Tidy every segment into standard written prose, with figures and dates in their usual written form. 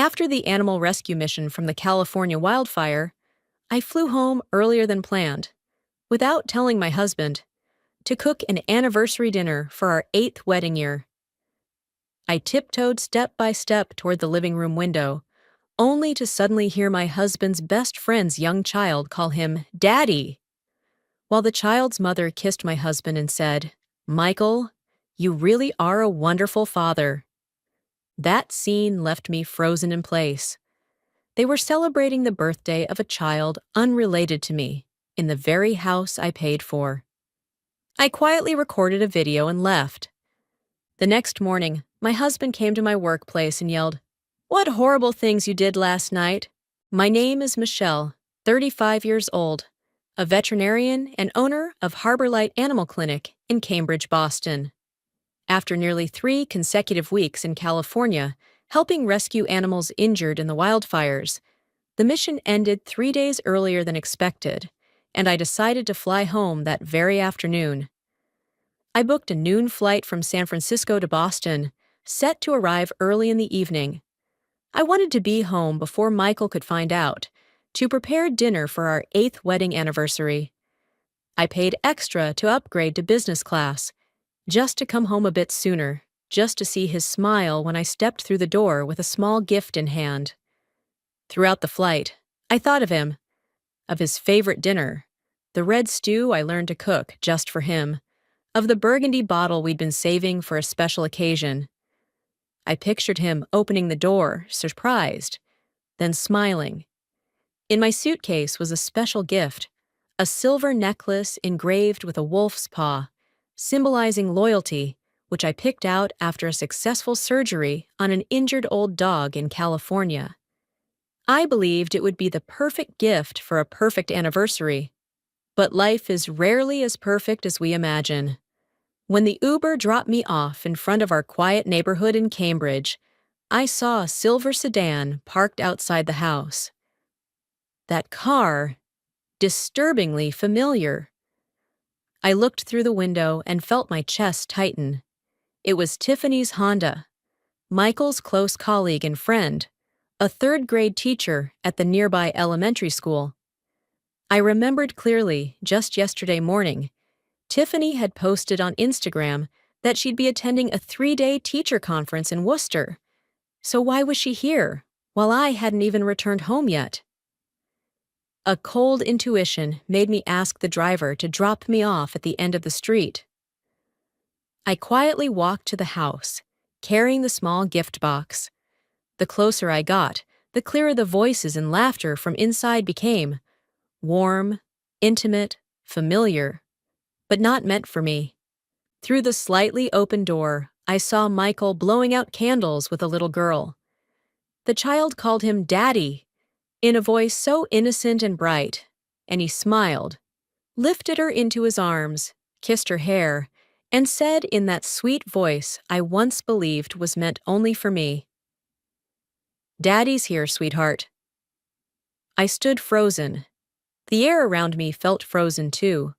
After the animal rescue mission from the California wildfire, I flew home earlier than planned, without telling my husband, to cook an anniversary dinner for our 8th wedding year. I tiptoed step by step toward the living room window, only to suddenly hear my husband's best friend's young child call him Daddy, while the child's mother kissed my husband and said, "Michael, you really are a wonderful father." That scene left me frozen in place. They were celebrating the birthday of a child unrelated to me, in the very house I paid for. I quietly recorded a video and left. The next morning, my husband came to my workplace and yelled, "What horrible things you did last night." My name is Michelle, 35 years old, a veterinarian and owner of Harbor Light Animal Clinic in Cambridge, Boston. After nearly 3 consecutive weeks in California, helping rescue animals injured in the wildfires, the mission ended 3 days earlier than expected, and I decided to fly home that very afternoon. I booked a noon flight from San Francisco to Boston, set to arrive early in the evening. I wanted to be home before Michael could find out, to prepare dinner for our 8th wedding anniversary. I paid extra to upgrade to business class, just to come home a bit sooner, just to see his smile when I stepped through the door with a small gift in hand. Throughout the flight, I thought of him, of his favorite dinner, the red stew I learned to cook just for him, of the burgundy bottle we'd been saving for a special occasion. I pictured him opening the door, surprised, then smiling. In my suitcase was a special gift, a silver necklace engraved with a wolf's paw, symbolizing loyalty, which I picked out after a successful surgery on an injured old dog in California. I believed it would be the perfect gift for a perfect anniversary. But life is rarely as perfect as we imagine. When the Uber dropped me off in front of our quiet neighborhood in Cambridge, I saw a silver sedan parked outside the house. That car, disturbingly familiar. I looked through the window and felt my chest tighten. It was Tiffany's Honda, Michael's close colleague and friend, a 3rd-grade teacher at the nearby elementary school. I remembered clearly, just yesterday morning, Tiffany had posted on Instagram that she'd be attending a 3-day teacher conference in Worcester. So why was she here, while I hadn't even returned home yet? A cold intuition made me ask the driver to drop me off at the end of the street. I quietly walked to the house, carrying the small gift box. The closer I got, the clearer the voices and laughter from inside became. Warm, intimate, familiar, but not meant for me. Through the slightly open door, I saw Michael blowing out candles with a little girl. The child called him Daddy, in a voice so innocent and bright, and he smiled, lifted her into his arms, kissed her hair, and said in that sweet voice I once believed was meant only for me, "Daddy's here, sweetheart." I stood frozen. The air around me felt frozen too.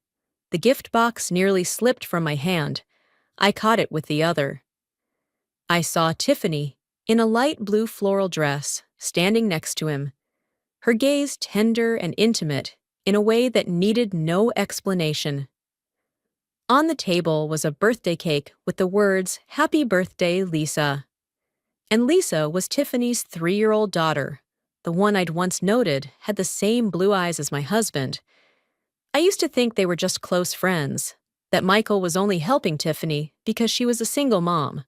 The gift box nearly slipped from my hand. I caught it with the other. I saw Tiffany, in a light blue floral dress, standing next to him, her gaze tender and intimate in a way that needed no explanation. On the table was a birthday cake with the words, "Happy Birthday, Lisa." And Lisa was Tiffany's 3-year-old daughter, the one I'd once noted had the same blue eyes as my husband. I used to think they were just close friends, that Michael was only helping Tiffany because she was a single mom.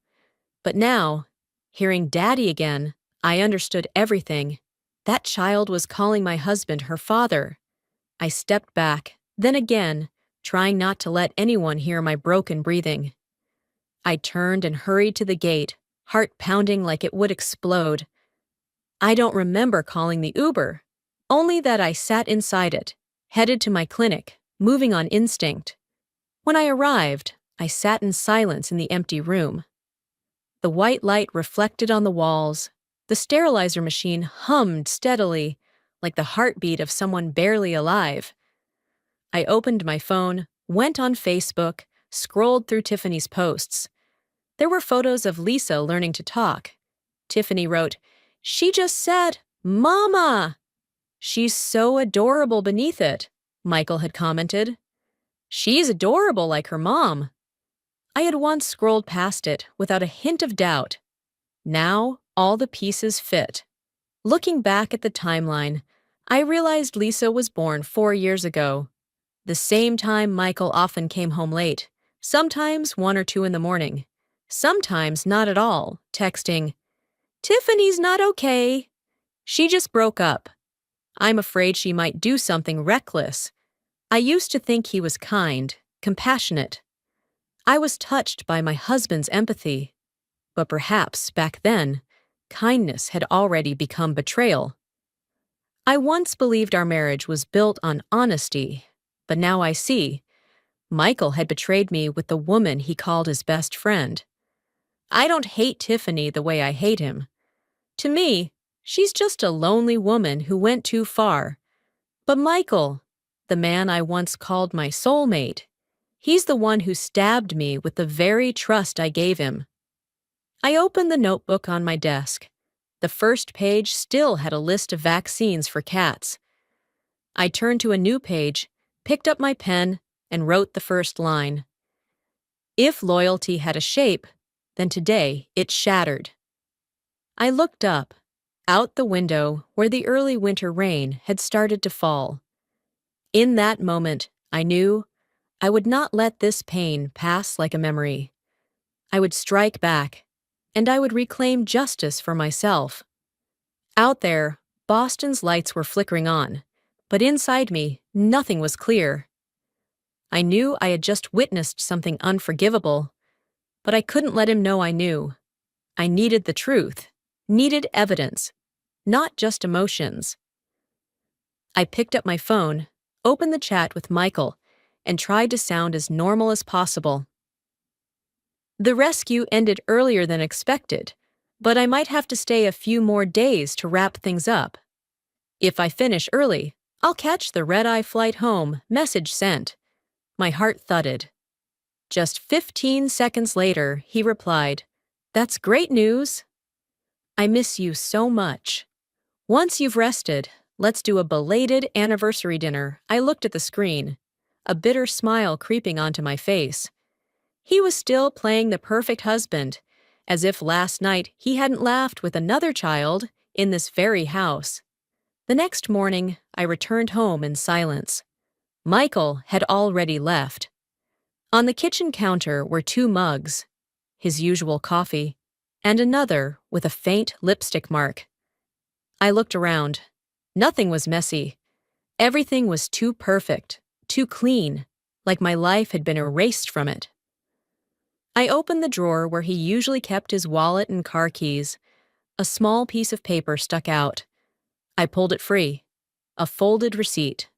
But now, hearing Daddy again, I understood everything. That child was calling my husband her father. I stepped back, then again, trying not to let anyone hear my broken breathing. I turned and hurried to the gate, heart pounding like it would explode. I don't remember calling the Uber, only that I sat inside it, headed to my clinic, moving on instinct. When I arrived, I sat in silence in the empty room. The white light reflected on the walls. The sterilizer machine hummed steadily, like the heartbeat of someone barely alive. I opened my phone, went on Facebook, scrolled through Tiffany's posts. There were photos of Lisa learning to talk. Tiffany wrote, She just said, "Mama!" "She's so adorable beneath it," Michael had commented. "She's adorable like her mom." I had once scrolled past it without a hint of doubt. Now, all the pieces fit. Looking back at the timeline, I realized Lisa was born 4 years ago. The same time Michael often came home late, sometimes 1 or 2 in the morning, sometimes not at all, texting, "Tiffany's not okay. She just broke up. I'm afraid she might do something reckless." I used to think he was kind, compassionate. I was touched by my husband's empathy. But perhaps, back then, kindness had already become betrayal. I once believed our marriage was built on honesty, but now I see Michael had betrayed me with the woman he called his best friend. I don't hate Tiffany the way I hate him. To me, she's just a lonely woman who went too far. But Michael, the man I once called my soulmate, he's the one who stabbed me with the very trust I gave him. I opened the notebook on my desk. The first page still had a list of vaccines for cats. I turned to a new page, picked up my pen, and wrote the first line. If loyalty had a shape, then today it shattered. I looked up, out the window where the early winter rain had started to fall. In that moment, I knew I would not let this pain pass like a memory. I would strike back, and I would reclaim justice for myself. Out there, Boston's lights were flickering on, but inside me, nothing was clear. I knew I had just witnessed something unforgivable, but I couldn't let him know I knew. I needed the truth, needed evidence, not just emotions. I picked up my phone, opened the chat with Michael, and tried to sound as normal as possible. The rescue ended earlier than expected, but I might have to stay a few more days to wrap things up. If I finish early, I'll catch the red-eye flight home, message sent. My heart thudded. Just 15 seconds later, he replied, "That's great news. I miss you so much. Once you've rested, let's do a belated anniversary dinner." I looked at the screen, a bitter smile creeping onto my face. He was still playing the perfect husband, as if last night he hadn't laughed with another child in this very house. The next morning, I returned home in silence. Michael had already left. On the kitchen counter were 2 mugs, his usual coffee, and another with a faint lipstick mark. I looked around. Nothing was messy. Everything was too perfect, too clean, like my life had been erased from it. I opened the drawer where he usually kept his wallet and car keys. A small piece of paper stuck out. I pulled it free. A folded receipt.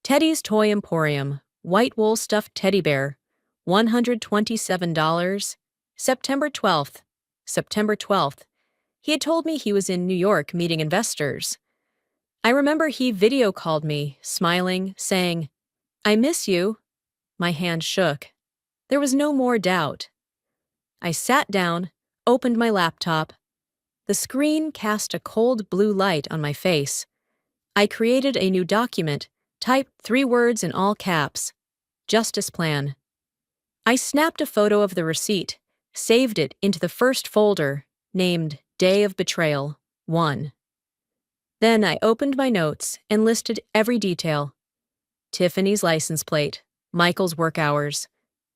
Teddy's Toy Emporium, white wool stuffed teddy bear, $127, September 12th. September 12th. He had told me he was in New York meeting investors. I remember he video called me, smiling, saying, "I miss you." My hand shook. There was no more doubt. I sat down, opened my laptop. The screen cast a cold blue light on my face. I created a new document, typed 3 words in all caps, "Justice Plan." I snapped a photo of the receipt, saved it into the first folder, named Day of Betrayal 1. Then I opened my notes and listed every detail. Tiffany's license plate, Michael's work hours,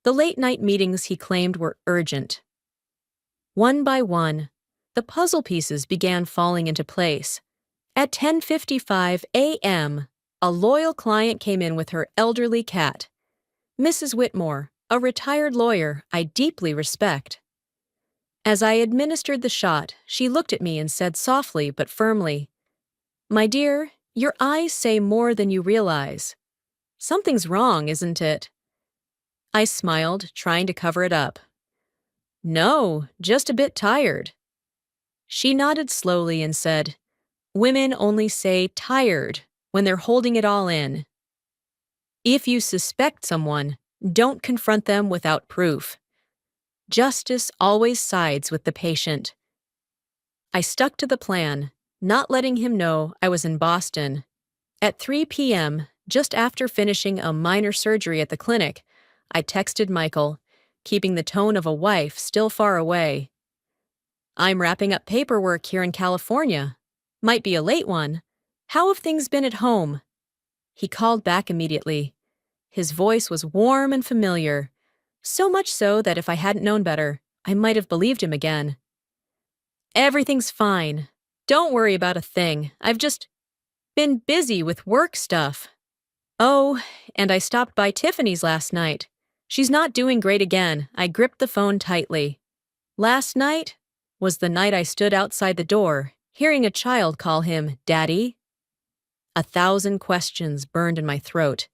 the late-night meetings he claimed were urgent. One by one, the puzzle pieces began falling into place. At 10:55 a.m., a loyal client came in with her elderly cat, Mrs. Whitmore, a retired lawyer I deeply respect. As I administered the shot, she looked at me and said softly but firmly, "My dear, your eyes say more than you realize. Something's wrong, isn't it?" I smiled, trying to cover it up. "No, just a bit tired." She nodded slowly and said, "Women only say tired when they're holding it all in. If you suspect someone, don't confront them without proof. Justice always sides with the patient." I stuck to the plan, not letting him know I was in Boston. At 3 p.m., just after finishing a minor surgery at the clinic, I texted Michael, keeping the tone of a wife still far away. "I'm wrapping up paperwork here in California. Might be a late one. How have things been at home?" He called back immediately. His voice was warm and familiar, so much so that if I hadn't known better, I might have believed him again. "Everything's fine. Don't worry about a thing. I've just been busy with work stuff. Oh, and I stopped by Tiffany's last night. She's not doing great again." I gripped the phone tightly. Last night was the night I stood outside the door, hearing a child call him Daddy. 1,000 questions burned in my throat,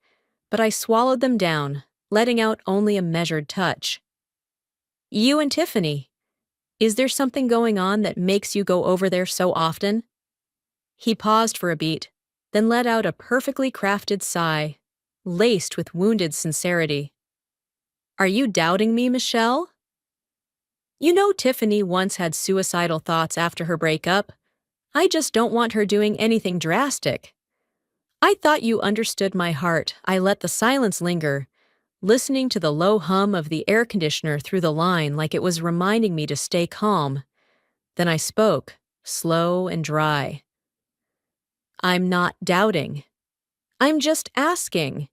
but I swallowed them down, letting out only a measured touch. "You and Tiffany. Is there something going on that makes you go over there so often?" He paused for a beat, then let out a perfectly crafted sigh, laced with wounded sincerity. "Are you doubting me, Michelle? You know Tiffany once had suicidal thoughts after her breakup. I just don't want her doing anything drastic. I thought you understood my heart." I let the silence linger, listening to the low hum of the air conditioner through the line like it was reminding me to stay calm. Then I spoke, slow and dry. "I'm not doubting. I'm just asking.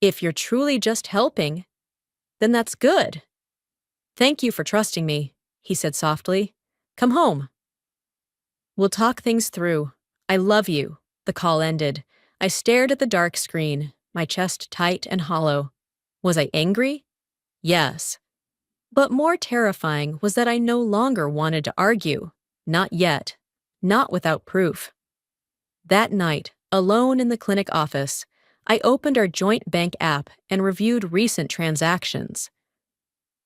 If you're truly just helping, then that's good." "Thank you for trusting me," he said softly. "Come home. We'll talk things through. I love you." The call ended. I stared at the dark screen, my chest tight and hollow. Was I angry? Yes. But more terrifying was that I no longer wanted to argue. Not yet. Not without proof. That night, alone in the clinic office, I opened our joint bank app and reviewed recent transactions.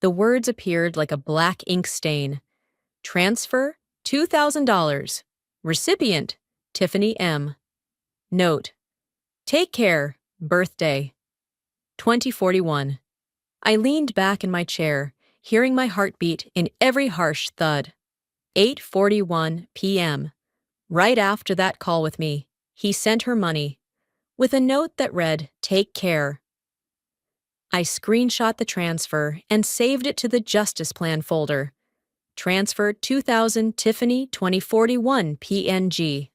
The words appeared like a black ink stain. Transfer, $2,000. Recipient, Tiffany M. Note: Take care, birthday. 2041. I leaned back in my chair, hearing my heartbeat in every harsh thud. 8:41 p.m. Right after that call with me, he sent her money, with a note that read, "Take care." I screenshot the transfer and saved it to the Justice Plan folder. Transfer 2000 Tiffany 2041 PNG.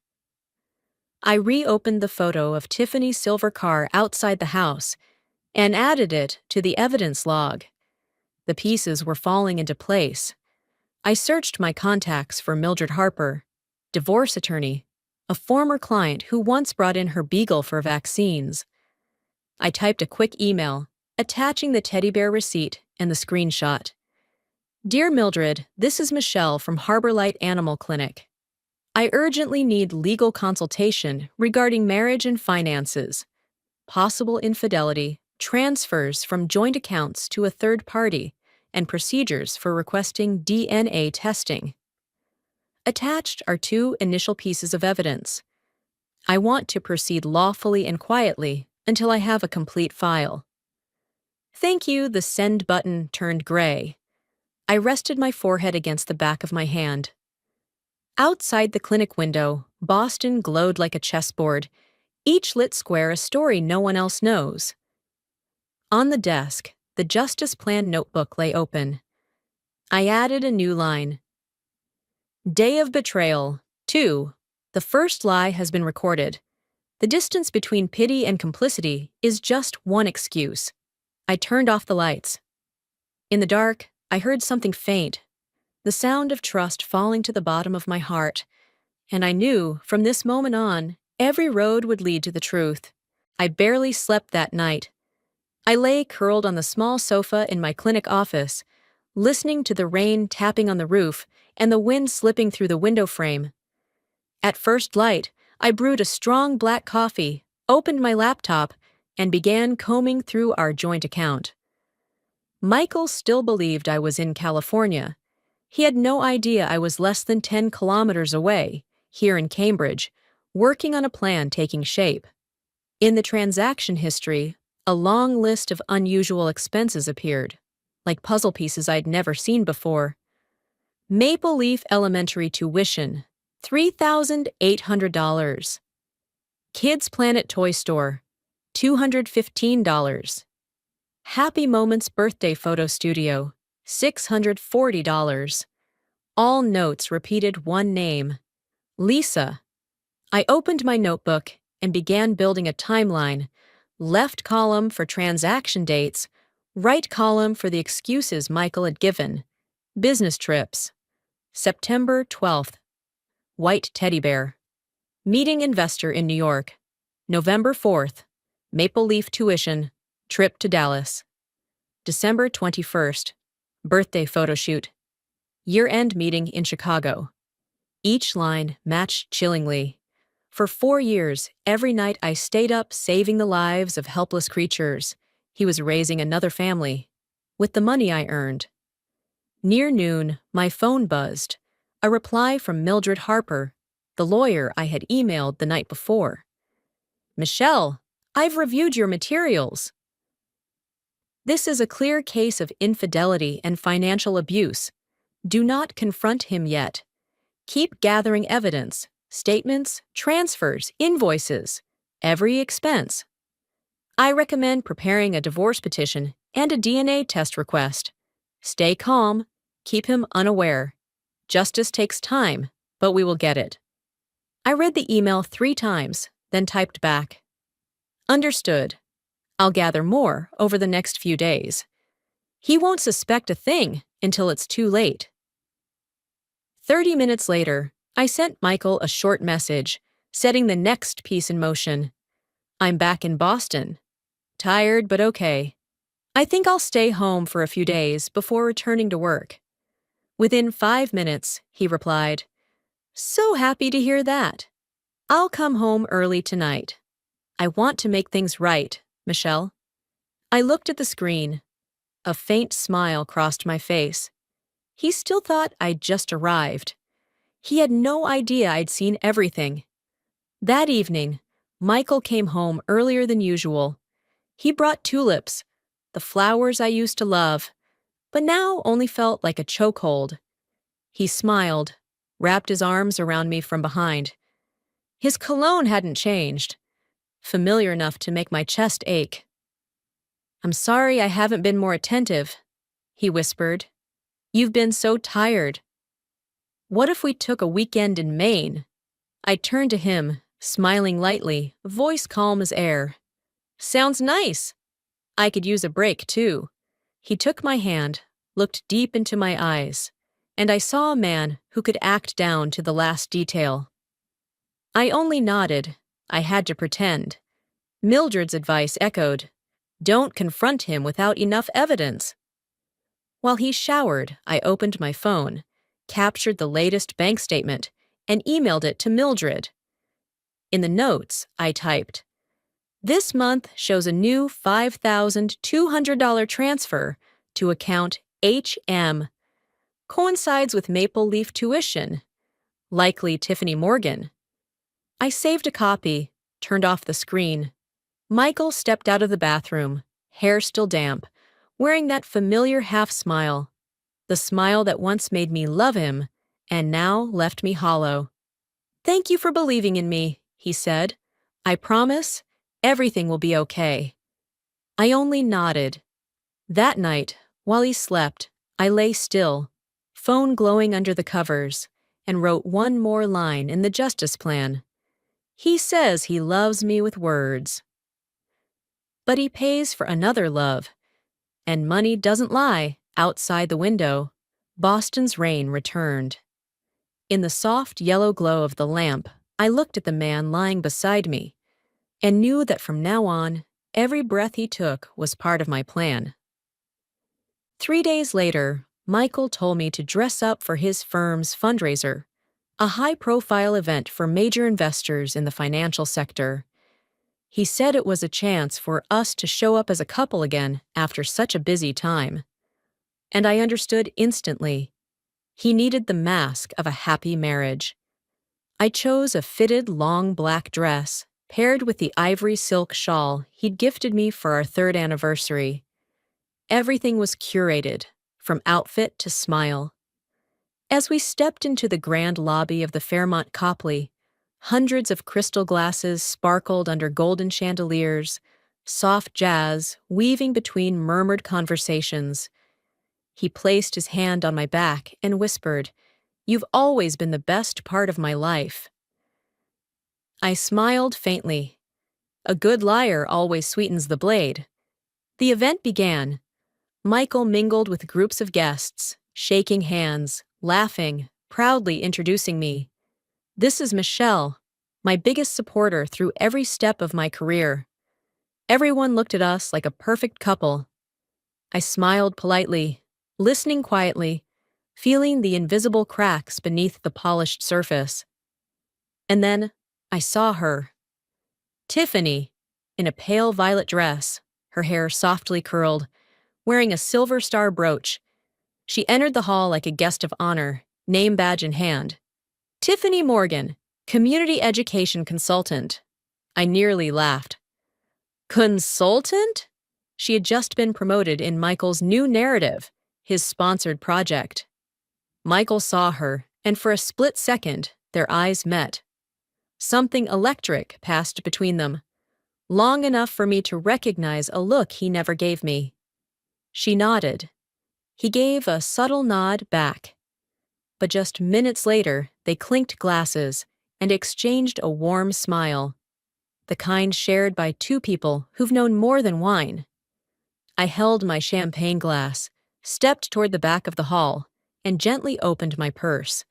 I reopened the photo of Tiffany's silver car outside the house and added it to the evidence log. The pieces were falling into place. I searched my contacts for Mildred Harper, divorce attorney, a former client who once brought in her beagle for vaccines. I typed a quick email, attaching the teddy bear receipt and the screenshot. "Dear Mildred, this is Michelle from Harborlight Animal Clinic. I urgently need legal consultation regarding marriage and finances, possible infidelity, transfers from joint accounts to a third party, and procedures for requesting DNA testing. Attached are 2 initial pieces of evidence. I want to proceed lawfully and quietly until I have a complete file. Thank you." The send button turned gray. I rested my forehead against the back of my hand. Outside the clinic window, Boston glowed like a chessboard, each lit square a story no one else knows. On the desk, the Justice Plan notebook lay open. I added a new line. "Day of Betrayal, 2. The first lie has been recorded. The distance between pity and complicity is just one excuse." I turned off the lights. In the dark, I heard something faint, the sound of trust falling to the bottom of my heart, and I knew, from this moment on, every road would lead to the truth. I barely slept that night. I lay curled on the small sofa in my clinic office, listening to the rain tapping on the roof and the wind slipping through the window frame. At first light, I brewed a strong black coffee, opened my laptop, and began combing through our joint account. Michael still believed I was in California. He had no idea I was less than 10 kilometers away, here in Cambridge, working on a plan taking shape. In the transaction history, a long list of unusual expenses appeared, like puzzle pieces I'd never seen before. Maple Leaf Elementary tuition, $3,800. Kids Planet Toy Store, $215. Happy Moments Birthday Photo Studio, $640. All notes repeated one name, Lisa. I opened my notebook and began building a timeline. Left column for transaction dates, right column for the excuses Michael had given. Business trips. September 12th. White teddy bear. Meeting investor in New York. November 4th. Maple Leaf tuition. Trip to Dallas. December 21st. Birthday photo shoot. Year-end meeting in Chicago. Each line matched chillingly. For 4 years, every night I stayed up saving the lives of helpless creatures. He was raising another family. With the money I earned. Near noon, my phone buzzed. A reply from Mildred Harper, the lawyer I had emailed the night before. Michelle, I've reviewed your materials. This is a clear case of infidelity and financial abuse. Do not confront him yet. Keep gathering evidence, statements, transfers, invoices, every expense. I recommend preparing a divorce petition and a DNA test request. Stay calm, keep him unaware. Justice takes time, but we will get it. I read the email 3 times, then typed back. Understood. I'll gather more over the next few days. He won't suspect a thing until it's too late. 30 minutes later, I sent Michael a short message, setting the next piece in motion. I'm back in Boston. Tired, but okay. I think I'll stay home for a few days before returning to work. Within 5 minutes, he replied, So happy to hear that. I'll come home early tonight. I want to make things right, Michelle. I looked at the screen. A faint smile crossed my face. He still thought I'd just arrived. He had no idea I'd seen everything. That evening, Michael came home earlier than usual. He brought tulips, the flowers I used to love, but now only felt like a chokehold. He smiled, wrapped his arms around me from behind. His cologne hadn't changed, familiar enough to make my chest ache. I'm sorry I haven't been more attentive, he whispered. You've been so tired. What if we took a weekend in Maine? I turned to him, smiling lightly, voice calm as air. Sounds nice. I could use a break, too. He took my hand, looked deep into my eyes, and I saw a man who could act down to the last detail. I only nodded. I had to pretend. Mildred's advice echoed. Don't confront him without enough evidence. While he showered, I opened my phone, captured the latest bank statement, and emailed it to Mildred. In the notes, I typed, This month shows a new $5,200 transfer to account HM. Coincides with Maple Leaf tuition. Likely Tiffany Morgan. I saved a copy, turned off the screen. Michael stepped out of the bathroom, hair still damp, wearing that familiar half-smile. The smile that once made me love him, and now left me hollow. Thank you for believing in me, he said. I promise, everything will be okay. I only nodded. That night, while he slept, I lay still, phone glowing under the covers, and wrote one more line in the justice plan. He says he loves me with words. But he pays for another love. And money doesn't lie. Outside the window, Boston's rain returned. In the soft yellow glow of the lamp, I looked at the man lying beside me and knew that from now on, every breath he took was part of my plan. 3 days later, Michael told me to dress up for his firm's fundraiser, a high-profile event for major investors in the financial sector. He said it was a chance for us to show up as a couple again after such a busy time. And I understood instantly. He needed the mask of a happy marriage. I chose a fitted long black dress, paired with the ivory silk shawl he'd gifted me for our 3rd anniversary. Everything was curated, from outfit to smile. As we stepped into the grand lobby of the Fairmont Copley, hundreds of crystal glasses sparkled under golden chandeliers, soft jazz weaving between murmured conversations. He placed his hand on my back and whispered, "You've always been the best part of my life." I smiled faintly. A good liar always sweetens the blade. The event began. Michael mingled with groups of guests, shaking hands, laughing, proudly introducing me. "This is Michelle, my biggest supporter through every step of my career." Everyone looked at us like a perfect couple. I smiled politely, listening quietly, feeling the invisible cracks beneath the polished surface. And then I saw her. Tiffany, in a pale violet dress, her hair softly curled, wearing a silver star brooch. She entered the hall like a guest of honor, name badge in hand. "Tiffany Morgan, community education consultant." I nearly laughed. Consultant? She had just been promoted in Michael's new narrative, his sponsored project. Michael saw her, and for a split second, their eyes met. Something electric passed between them, long enough for me to recognize a look he never gave me. She nodded. He gave a subtle nod back. But just minutes later, they clinked glasses and exchanged a warm smile, the kind shared by two people who've known more than wine. I held my champagne glass, stepped toward the back of the hall, and gently opened my purse.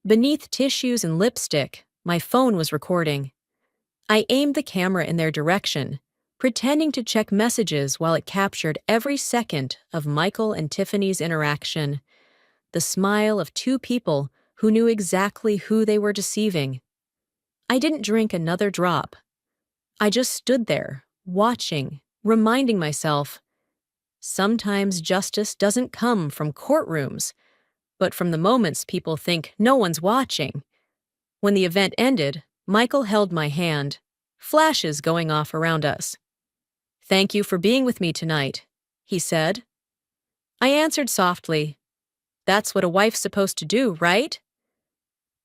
Beneath tissues and lipstick, my phone was recording. I aimed the camera in their direction, pretending to check messages while it captured every second of Michael and Tiffany's interaction, the smile of two people who knew exactly who they were deceiving. I didn't drink another drop. I just stood there, watching, reminding myself, sometimes justice doesn't come from courtrooms, but from the moments people think no one's watching. When the event ended, Michael held my hand, flashes going off around us. "Thank you for being with me tonight," he said. I answered softly, "That's what a wife's supposed to do, right?"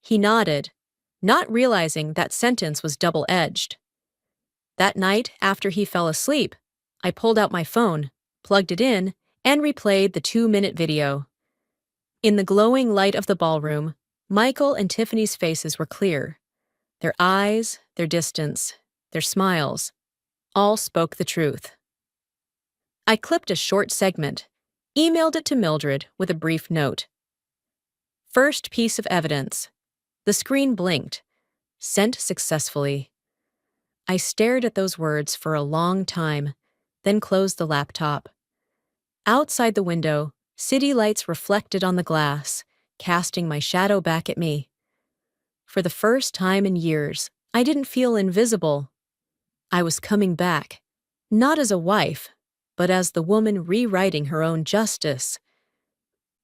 He nodded, not realizing that sentence was double-edged. That night, after he fell asleep, I pulled out my phone, plugged it in, and replayed the 2-minute video. In the glowing light of the ballroom, Michael and Tiffany's faces were clear. Their eyes, their distance, their smiles, all spoke the truth. I clipped a short segment, emailed it to Mildred with a brief note. First piece of evidence. The screen blinked. Sent successfully. I stared at those words for a long time, then closed the laptop. Outside the window, city lights reflected on the glass, casting my shadow back at me. For the first time in years, I didn't feel invisible. I was coming back, not as a wife, but as the woman rewriting her own justice.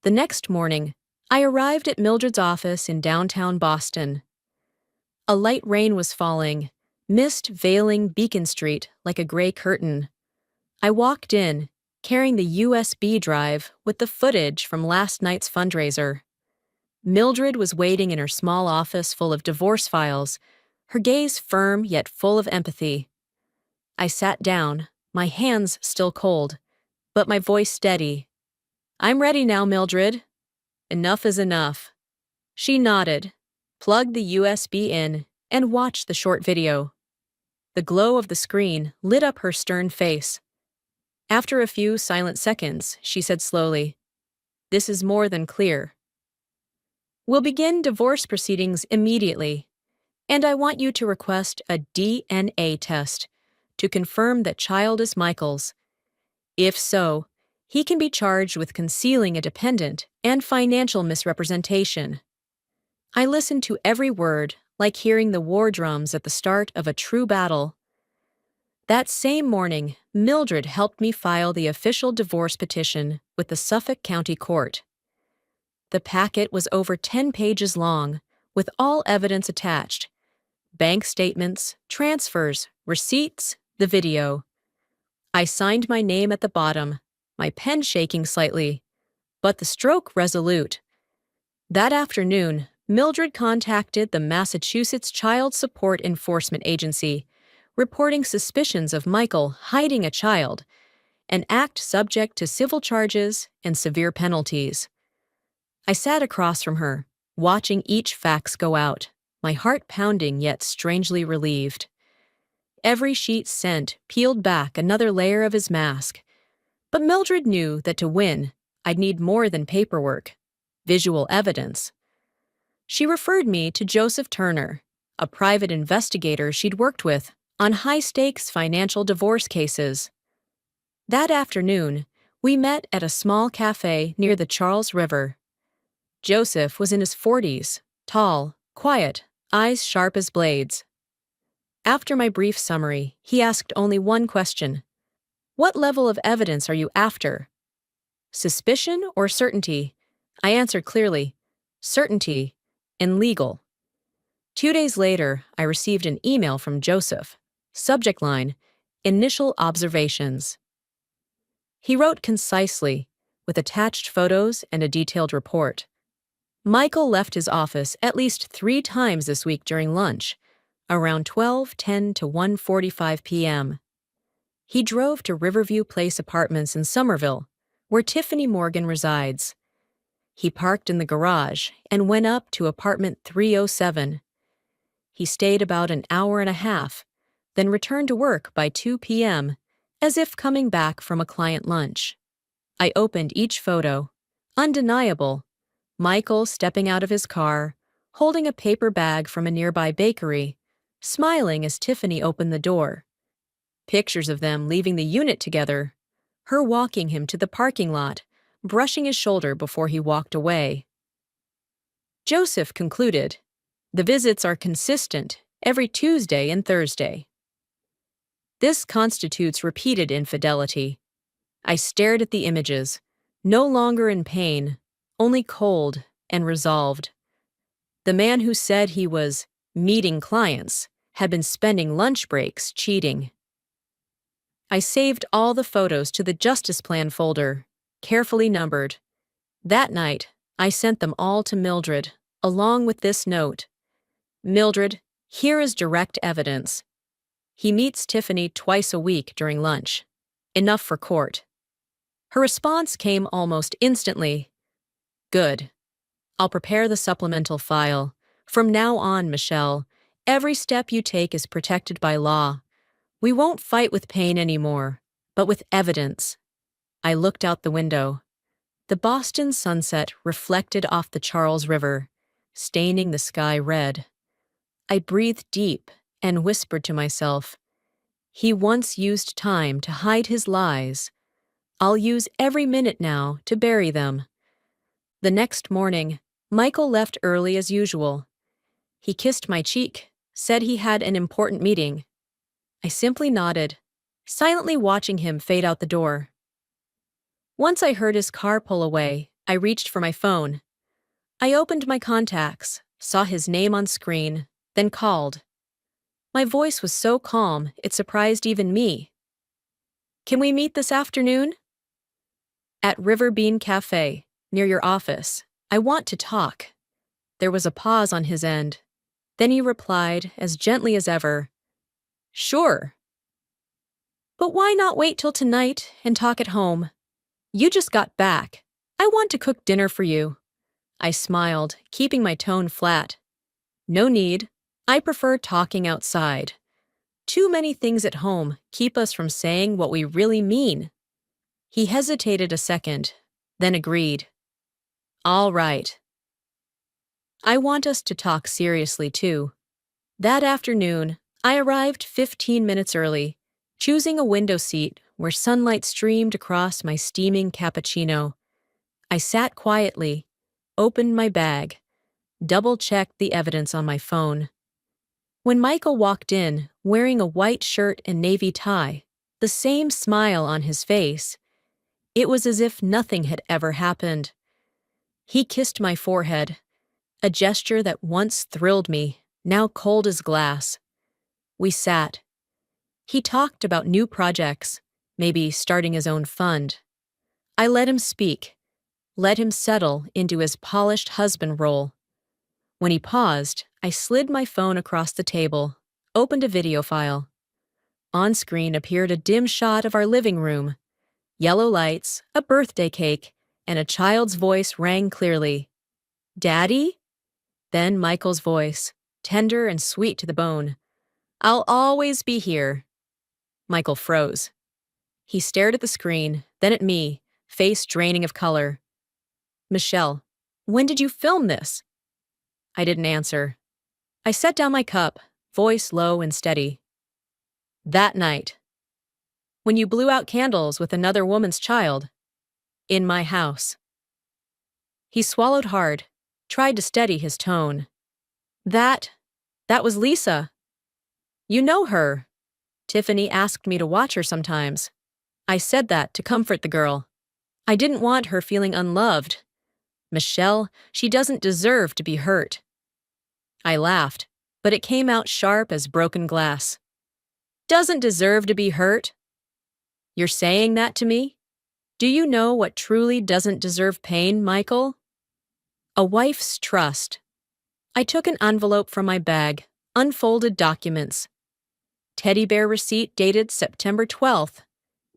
The next morning, I arrived at Mildred's office in downtown Boston. A light rain was falling, mist veiling Beacon Street like a gray curtain. I walked in, carrying the USB drive with the footage from last night's fundraiser. Mildred was waiting in her small office full of divorce files, her gaze firm yet full of empathy. I sat down, my hands still cold, but my voice steady. "I'm ready now, Mildred." "Enough is enough." She nodded, plugged the USB in, and watched the short video. The glow of the screen lit up her stern face. After a few silent seconds, she said slowly, "This is more than clear. We'll begin divorce proceedings immediately, and I want you to request a DNA test to confirm that child is Michael's. If so, he can be charged with concealing a dependent and financial misrepresentation." I listened to every word, like hearing the war drums at the start of a true battle. That same morning, Mildred helped me file the official divorce petition with the Suffolk County Court. The packet was over 10 pages long, with all evidence attached: bank statements, transfers, receipts, the video. I signed my name at the bottom, my pen shaking slightly, but the stroke resolute. That afternoon, Mildred contacted the Massachusetts Child Support Enforcement Agency, reporting suspicions of Michael hiding a child, an act subject to civil charges and severe penalties. I sat across from her, watching each fax go out, my heart pounding yet strangely relieved. Every sheet sent peeled back another layer of his mask. But Mildred knew that to win, I'd need more than paperwork, visual evidence. She referred me to Joseph Turner, a private investigator she'd worked with on high-stakes financial divorce cases. That afternoon, we met at a small cafe near the Charles River. Joseph was in his 40s, tall, quiet, eyes sharp as blades. After my brief summary, he asked only one question. "What level of evidence are you after?" Suspicion or certainty? I answered clearly, certainty and legal. 2 days later, I received an email from Joseph. Subject line, initial observations. He wrote concisely, with attached photos and a detailed report. Michael left his office at least 3 times this week during lunch, around 12:10 to 1:45 p.m. He drove to Riverview Place Apartments in Somerville, where Tiffany Morgan resides. He parked in the garage and went up to apartment 307. He stayed about an hour and a half, then returned to work by 2 p.m., as if coming back from a client lunch. I opened each photo. Undeniable. Michael stepping out of his car, holding a paper bag from a nearby bakery, smiling as Tiffany opened the door. Pictures of them leaving the unit together, her walking him to the parking lot, brushing his shoulder before he walked away. Joseph concluded, "The visits are consistent every Tuesday and Thursday." This constitutes repeated infidelity. I stared at the images, no longer in pain, only cold and resolved. The man who said he was meeting clients had been spending lunch breaks cheating. I saved all the photos to the Justice Plan folder, carefully numbered. That night, I sent them all to Mildred, along with this note. "Mildred, here is direct evidence. He meets Tiffany twice a week during lunch. Enough for court." Her response came almost instantly. "Good. I'll prepare the supplemental file. From now on, Michelle, every step you take is protected by law. We won't fight with pain anymore, but with evidence." I looked out the window. The Boston sunset reflected off the Charles River, staining the sky red. I breathed deep and whispered to myself, "He once used time to hide his lies. I'll use every minute now to bury them." The next morning, Michael left early as usual. He kissed my cheek, said he had an important meeting. I simply nodded, silently watching him fade out the door. Once I heard his car pull away, I reached for my phone. I opened my contacts, saw his name on screen, then called. My voice was so calm, it surprised even me. "Can we meet this afternoon?" "At River Bean Cafe, near your office. I want to talk." There was a pause on his end. Then he replied, as gently as ever, "Sure." "But why not wait till tonight and talk at home? You just got back. I want to cook dinner for you." I smiled, keeping my tone flat. "No need. I prefer talking outside. Too many things at home keep us from saying what we really mean." He hesitated a second, then agreed. "All right." I want us to talk seriously, too. That afternoon, I arrived 15 minutes early, choosing a window seat where sunlight streamed across my steaming cappuccino. I sat quietly, opened my bag, double-checked the evidence on my phone. When Michael walked in, wearing a white shirt and navy tie, the same smile on his face, it was as if nothing had ever happened. He kissed my forehead, a gesture that once thrilled me, now cold as glass. We sat. He talked about new projects, maybe starting his own fund. I let him speak, let him settle into his polished husband role. When he paused, I slid my phone across the table, opened a video file. On screen appeared a dim shot of our living room. Yellow lights, a birthday cake, and a child's voice rang clearly. "Daddy?" Then Michael's voice, tender and sweet to the bone. "I'll always be here." Michael froze. He stared at the screen, then at me, face draining of color. "Michelle, when did you film this?" I didn't answer. I set down my cup, voice low and steady. "That night. When you blew out candles with another woman's child. In my house." He swallowed hard, tried to steady his tone. That was Lisa. You know her. Tiffany asked me to watch her sometimes. I said that to comfort the girl. I didn't want her feeling unloved. Michelle, she doesn't deserve to be hurt." I laughed, but it came out sharp as broken glass. "Doesn't deserve to be hurt? You're saying that to me? Do you know what truly doesn't deserve pain, Michael?" A wife's trust. I took an envelope from my bag, unfolded documents. Teddy bear receipt dated September 12th,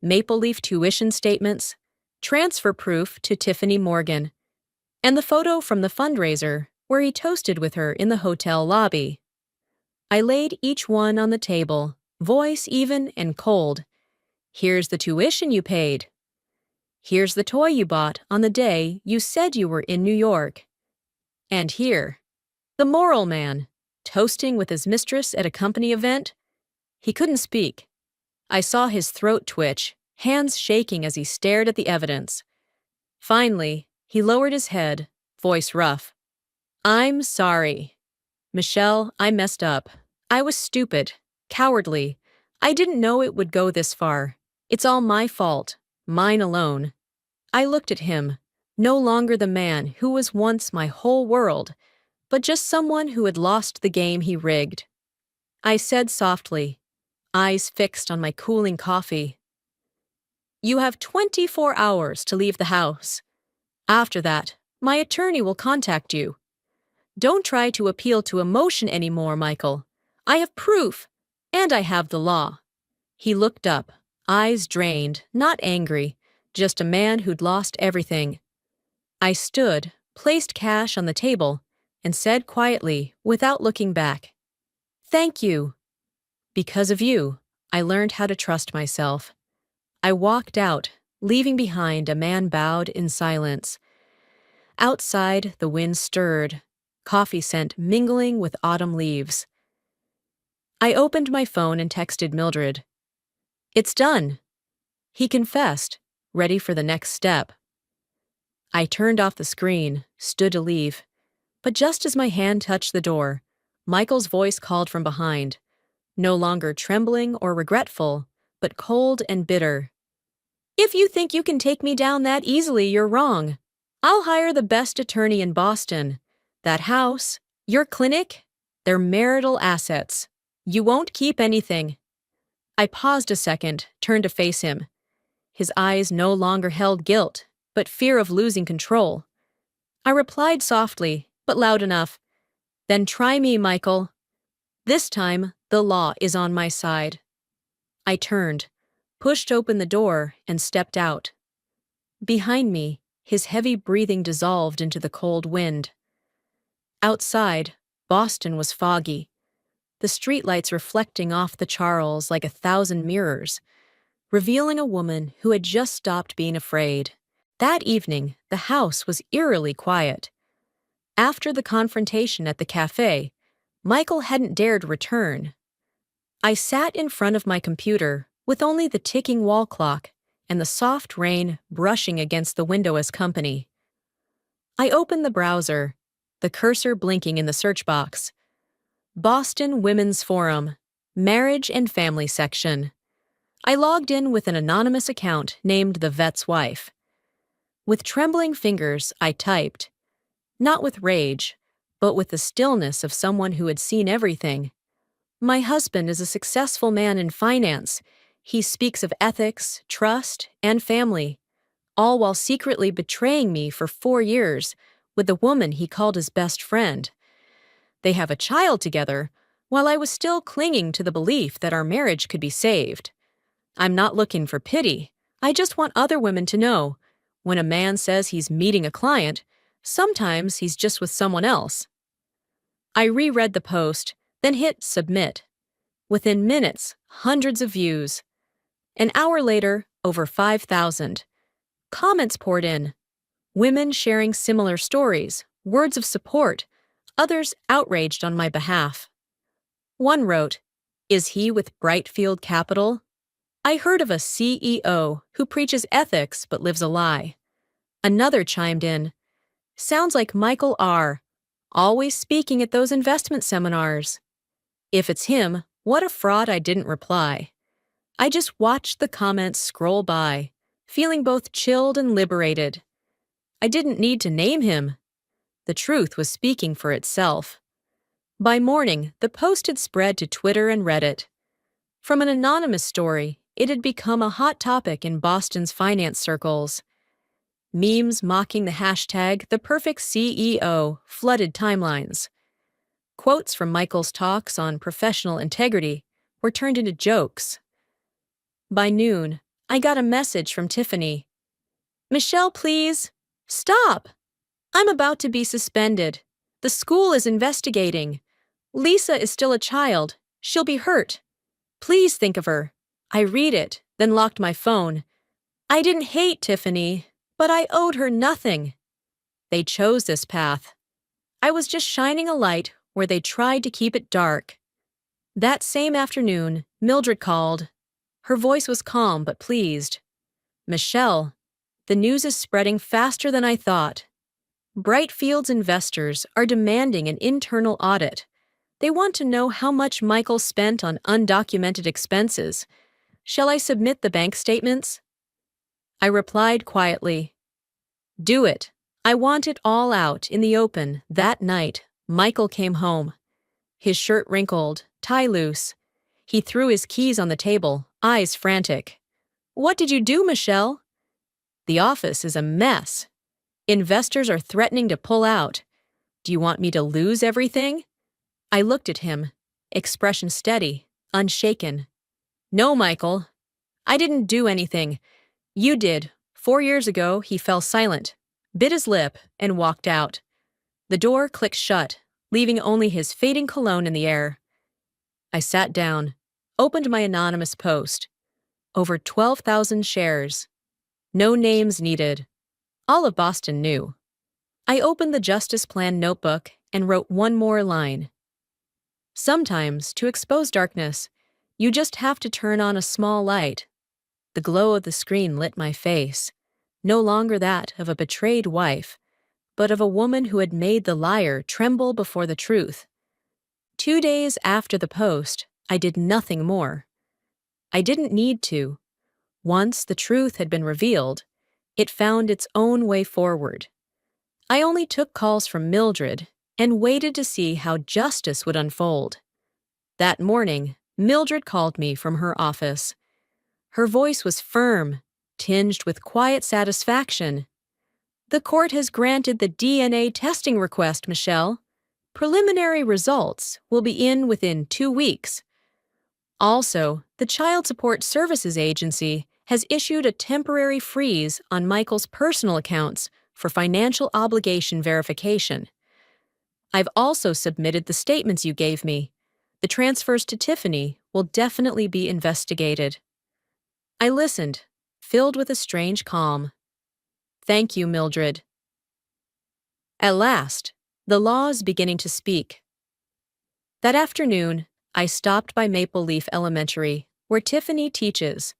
Maple Leaf tuition statements, transfer proof to Tiffany Morgan, and the photo from the fundraiser where he toasted with her in the hotel lobby. I laid each one on the table, voice even and cold. Here's the tuition you paid. Here's the toy you bought on the day you said you were in New York. And here, the moral man, toasting with his mistress at a company event. He couldn't speak. I saw his throat twitch, hands shaking as he stared at the evidence. Finally, he lowered his head, voice rough. "I'm sorry. Michelle, I messed up. I was stupid, cowardly. I didn't know it would go this far. It's all my fault, mine alone." I looked at him, no longer the man who was once my whole world, but just someone who had lost the game he rigged. I said softly, eyes fixed on my cooling coffee, "You have 24 hours to leave the house. After that, my attorney will contact you. Don't try to appeal to emotion anymore, Michael. I have proof, and I have the law." He looked up, eyes drained, not angry, just a man who'd lost everything. I stood, placed cash on the table, and said quietly, without looking back, "Thank you. Because of you, I learned how to trust myself." I walked out, leaving behind a man bowed in silence. Outside, the wind stirred, coffee scent mingling with autumn leaves. I opened my phone and texted Mildred. "It's done." He confessed, ready for the next step. I turned off the screen, stood to leave, but just as my hand touched the door, Michael's voice called from behind, no longer trembling or regretful, but cold and bitter. "If you think you can take me down that easily, you're wrong. I'll hire the best attorney in Boston. That house, your clinic, they're marital assets. You won't keep anything." I paused a second, turned to face him. His eyes no longer held guilt, but fear of losing control. I replied softly, but loud enough, "Then try me, Michael. This time, the law is on my side." I turned, pushed open the door, and stepped out. Behind me, his heavy breathing dissolved into the cold wind. Outside, Boston was foggy, the streetlights reflecting off the Charles like 1,000 mirrors, revealing a woman who had just stopped being afraid. That evening, the house was eerily quiet. After the confrontation at the cafe, Michael hadn't dared return. I sat in front of my computer with only the ticking wall clock and the soft rain brushing against the window as company. I opened the browser, the cursor blinking in the search box. Boston Women's Forum, Marriage and Family section. I logged in with an anonymous account named The Vet's Wife. With trembling fingers, I typed, not with rage, but with the stillness of someone who had seen everything. "My husband is a successful man in finance. He speaks of ethics, trust, and family. all while secretly betraying me for 4 years with the woman he called his best friend. They have a child together, while I was still clinging to the belief that our marriage could be saved. I'm not looking for pity. I just want other women to know, when a man says he's meeting a client, sometimes he's just with someone else. I reread the post, then hit submit. Within minutes, hundreds of views. An hour later, over 5,000. Comments poured in. Women sharing similar stories, words of support, others outraged on my behalf. One wrote, "Is he with Brightfield Capital? I heard of a CEO who preaches ethics but lives a lie." Another chimed in, "Sounds like Michael R., always speaking at those investment seminars." If it's him, what a fraud. I didn't reply. I just watched the comments scroll by, feeling both chilled and liberated. I didn't need to name him. The truth was speaking for itself. By morning, the post had spread to Twitter and Reddit. From an anonymous story, it had become a hot topic in Boston's finance circles. Memes mocking the hashtag #ThePerfectCEO flooded timelines. Quotes from Michael's talks on professional integrity were turned into jokes. By noon, I got a message from Tiffany. "Michelle, please. Stop. I'm about to be suspended. The school is investigating. Lisa is still a child. She'll be hurt. Please think of her." I read it, then locked my phone. I didn't hate Tiffany, but I owed her nothing. They chose this path. I was just shining a light where they tried to keep it dark. That same afternoon, Mildred called. Her voice was calm but pleased. "Michelle, the news is spreading faster than I thought. Brightfield's investors are demanding an internal audit. They want to know how much Michael spent on undocumented expenses. Shall I submit the bank statements?" I replied quietly, "Do it. I want it all out in the open." That night, Michael came home. His shirt wrinkled, tie loose. He threw his keys on the table, eyes frantic. "What did you do, Michelle?" "The office is a mess. Investors are threatening to pull out. Do you want me to lose everything?" I looked at him, expression steady, unshaken. "No, Michael. I didn't do anything. You did." 4 years ago, he fell silent, bit his lip, and walked out. The door clicked shut, leaving only his fading cologne in the air. I sat down, opened my anonymous post. Over 12,000 shares. No names needed. All of Boston knew. I opened the Justice Plan notebook and wrote one more line. Sometimes, to expose darkness, you just have to turn on a small light. The glow of the screen lit my face, no longer that of a betrayed wife, but of a woman who had made the liar tremble before the truth. 2 days after the post, I did nothing more. I didn't need to. Once the truth had been revealed, it found its own way forward. I only took calls from Mildred and waited to see how justice would unfold. That morning, Mildred called me from her office. Her voice was firm, tinged with quiet satisfaction. "The court has granted the DNA testing request, Michelle. Preliminary results will be in within 2 weeks. Also, the Child Support Services Agency has issued a temporary freeze on Michael's personal accounts for financial obligation verification. I've also submitted the statements you gave me. The transfers to Tiffany will definitely be investigated." I listened, filled with a strange calm. "Thank you, Mildred." At last, the law is beginning to speak. That afternoon, I stopped by Maple Leaf Elementary, where Tiffany teaches.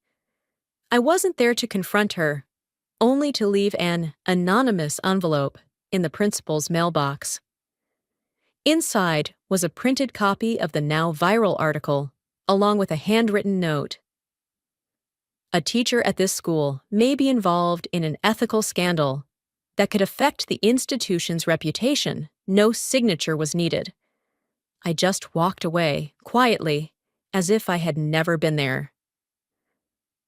I wasn't there to confront her, only to leave an anonymous envelope in the principal's mailbox. Inside was a printed copy of the now viral article, along with a handwritten note. "A teacher at this school may be involved in an ethical scandal that could affect the institution's reputation. No signature was needed." I just walked away, quietly, as if I had never been there.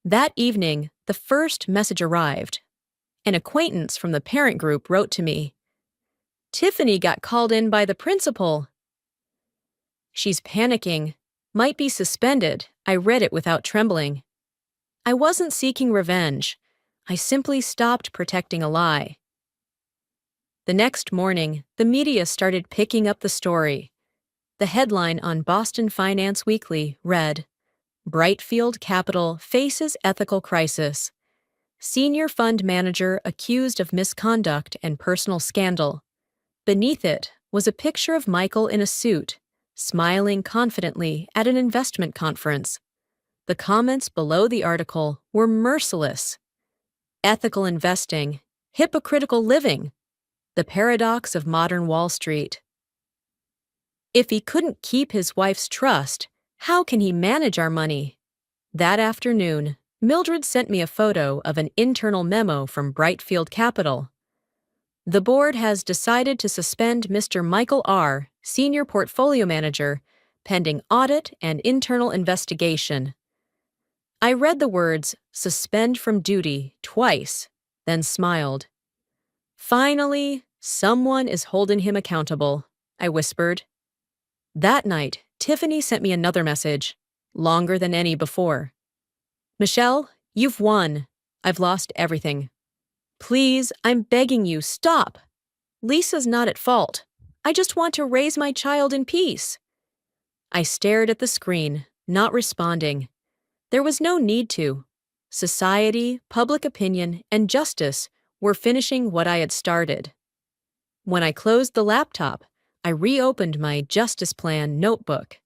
That evening, the first message arrived. An acquaintance from the parent group wrote to me, "Tiffany got called in by the principal." "She's panicking. Might be suspended." I read it without trembling. I wasn't seeking revenge. I simply stopped protecting a lie. The next morning, the media started picking up the story. The headline on Boston Finance Weekly read, "Brightfield Capital faces ethical crisis. Senior fund manager accused of misconduct and personal scandal." Beneath it was a picture of Michael in a suit, smiling confidently at an investment conference. The comments below the article were merciless. Ethical investing, hypocritical living, the paradox of modern Wall Street. If he couldn't keep his wife's trust, how can he manage our money? That afternoon, Mildred sent me a photo of an internal memo from Brightfield Capital. "The board has decided to suspend Mr. Michael R., senior portfolio manager, pending audit and internal investigation." I read the words "suspend from duty" twice, then smiled. "Finally, someone is holding him accountable," I whispered. That night, Tiffany sent me another message, longer than any before. "Michelle, you've won. I've lost everything. Please, I'm begging you, stop. Lisa's not at fault. I just want to raise my child in peace." I stared at the screen, not responding. There was no need to. Society, public opinion, and justice were finishing what I had started. When I closed the laptop, I reopened my Justice Plan notebook.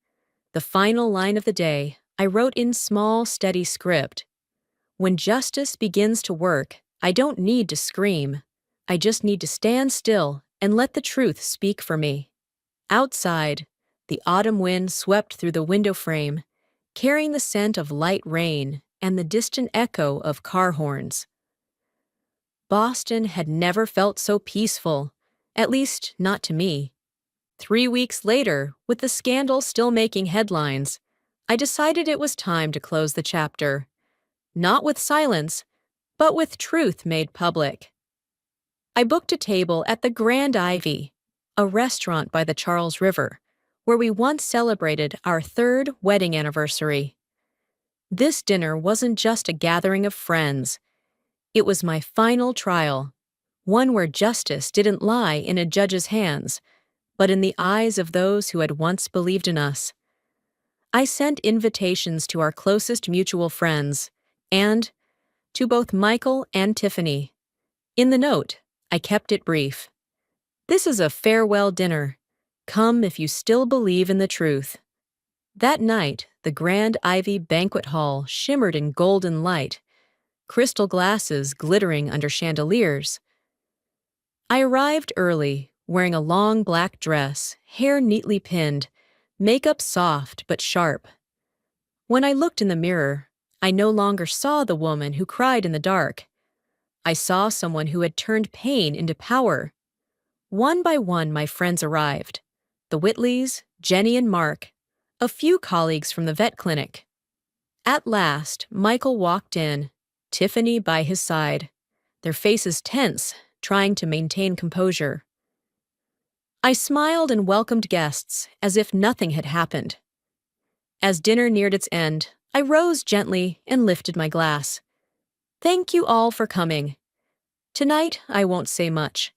The final line of the day, I wrote in small, steady script. When justice begins to work, I don't need to scream. I just need to stand still and let the truth speak for me. Outside, the autumn wind swept through the window frame, carrying the scent of light rain and the distant echo of car horns. Boston had never felt so peaceful, at least not to me. 3 weeks later, with the scandal still making headlines, I decided it was time to close the chapter. Not with silence, but with truth made public. I booked a table at the Grand Ivy, a restaurant by the Charles River, where we once celebrated our 3rd wedding anniversary. This dinner wasn't just a gathering of friends. It was my final trial, one where justice didn't lie in a judge's hands, but in the eyes of those who had once believed in us. I sent invitations to our closest mutual friends, and to both Michael and Tiffany. In the note, I kept it brief. "This is a farewell dinner. Come if you still believe in the truth." That night, the Grand Ivy Banquet Hall shimmered in golden light, crystal glasses glittering under chandeliers. I arrived early, wearing a long black dress, hair neatly pinned, makeup soft but sharp. When I looked in the mirror, I no longer saw the woman who cried in the dark. I saw someone who had turned pain into power. One by one, my friends arrived. The Whitleys, Jenny and Mark, a few colleagues from the vet clinic. At last, Michael walked in, Tiffany by his side, their faces tense, trying to maintain composure. I smiled and welcomed guests as if nothing had happened. As dinner neared its end, I rose gently and lifted my glass. "Thank you all for coming. Tonight, I won't say much.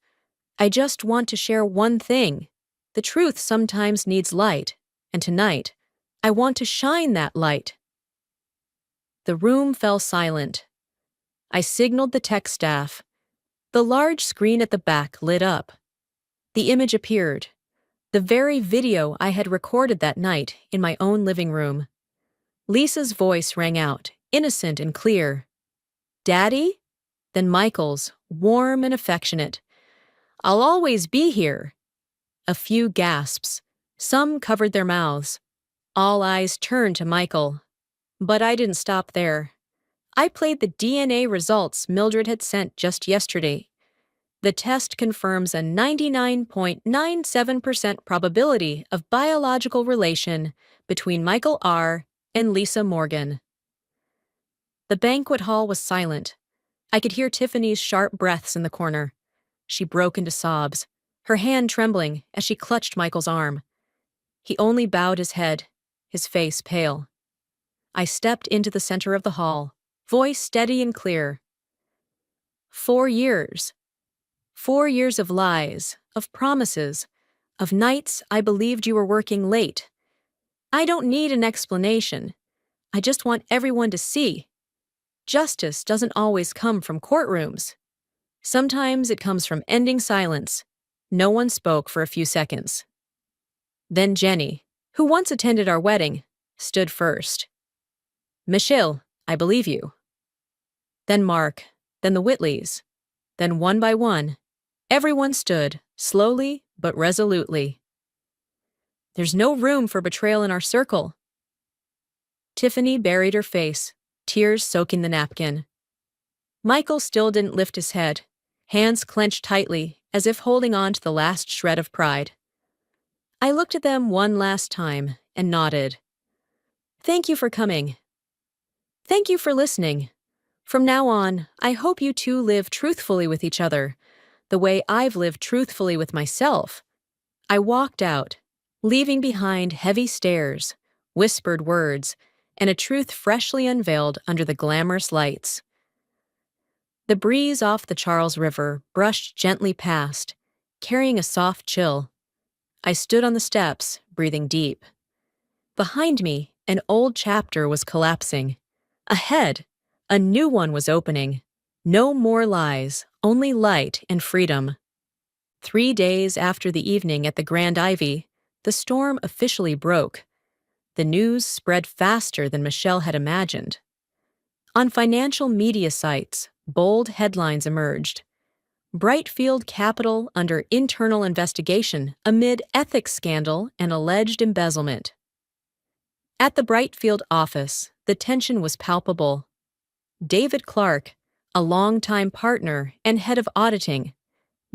I just want to share one thing. The truth sometimes needs light, and tonight, I want to shine that light." The room fell silent. I signaled the tech staff. The large screen at the back lit up. The image appeared, the very video I had recorded that night in my own living room. Lisa's voice rang out, innocent and clear. "Daddy?" Then Michael's, warm and affectionate. "I'll always be here." A few gasps. Some covered their mouths. All eyes turned to Michael. But I didn't stop there. I played the DNA results Mildred had sent just yesterday. The test confirms a 99.97% probability of biological relation between Michael R. and Lisa Morgan. The banquet hall was silent. I could hear Tiffany's sharp breaths in the corner. She broke into sobs, her hand trembling as she clutched Michael's arm. He only bowed his head, his face pale. I stepped into the center of the hall, voice steady and clear. 4 years. 4 years of lies, of promises, of nights I believed you were working late. I don't need an explanation. I just want everyone to see. Justice doesn't always come from courtrooms. Sometimes it comes from ending silence. No one spoke for a few seconds. Then Jenny, who once attended our wedding, stood first. Michelle, I believe you. Then Mark, then the Whitleys. Then one by one, everyone stood, slowly but resolutely. There's no room for betrayal in our circle. Tiffany buried her face, tears soaking the napkin. Michael still didn't lift his head, hands clenched tightly, as if holding on to the last shred of pride. I looked at them one last time and nodded. Thank you for coming. Thank you for listening. From now on, I hope you two live truthfully with each other, the way I've lived truthfully with myself. I walked out, leaving behind heavy stares, whispered words, and a truth freshly unveiled under the glamorous lights. The breeze off the Charles River brushed gently past, carrying a soft chill. I stood on the steps, breathing deep. Behind me, an old chapter was collapsing. Ahead, a new one was opening. No more lies, only light and freedom. 3 days after the evening at the Grand Ivy, the storm officially broke. The news spread faster than Michelle had imagined. On financial media sites, bold headlines emerged. Brightfield Capital under internal investigation amid ethics scandal and alleged embezzlement. At the Brightfield office, the tension was palpable. David Clark, a longtime partner and head of auditing,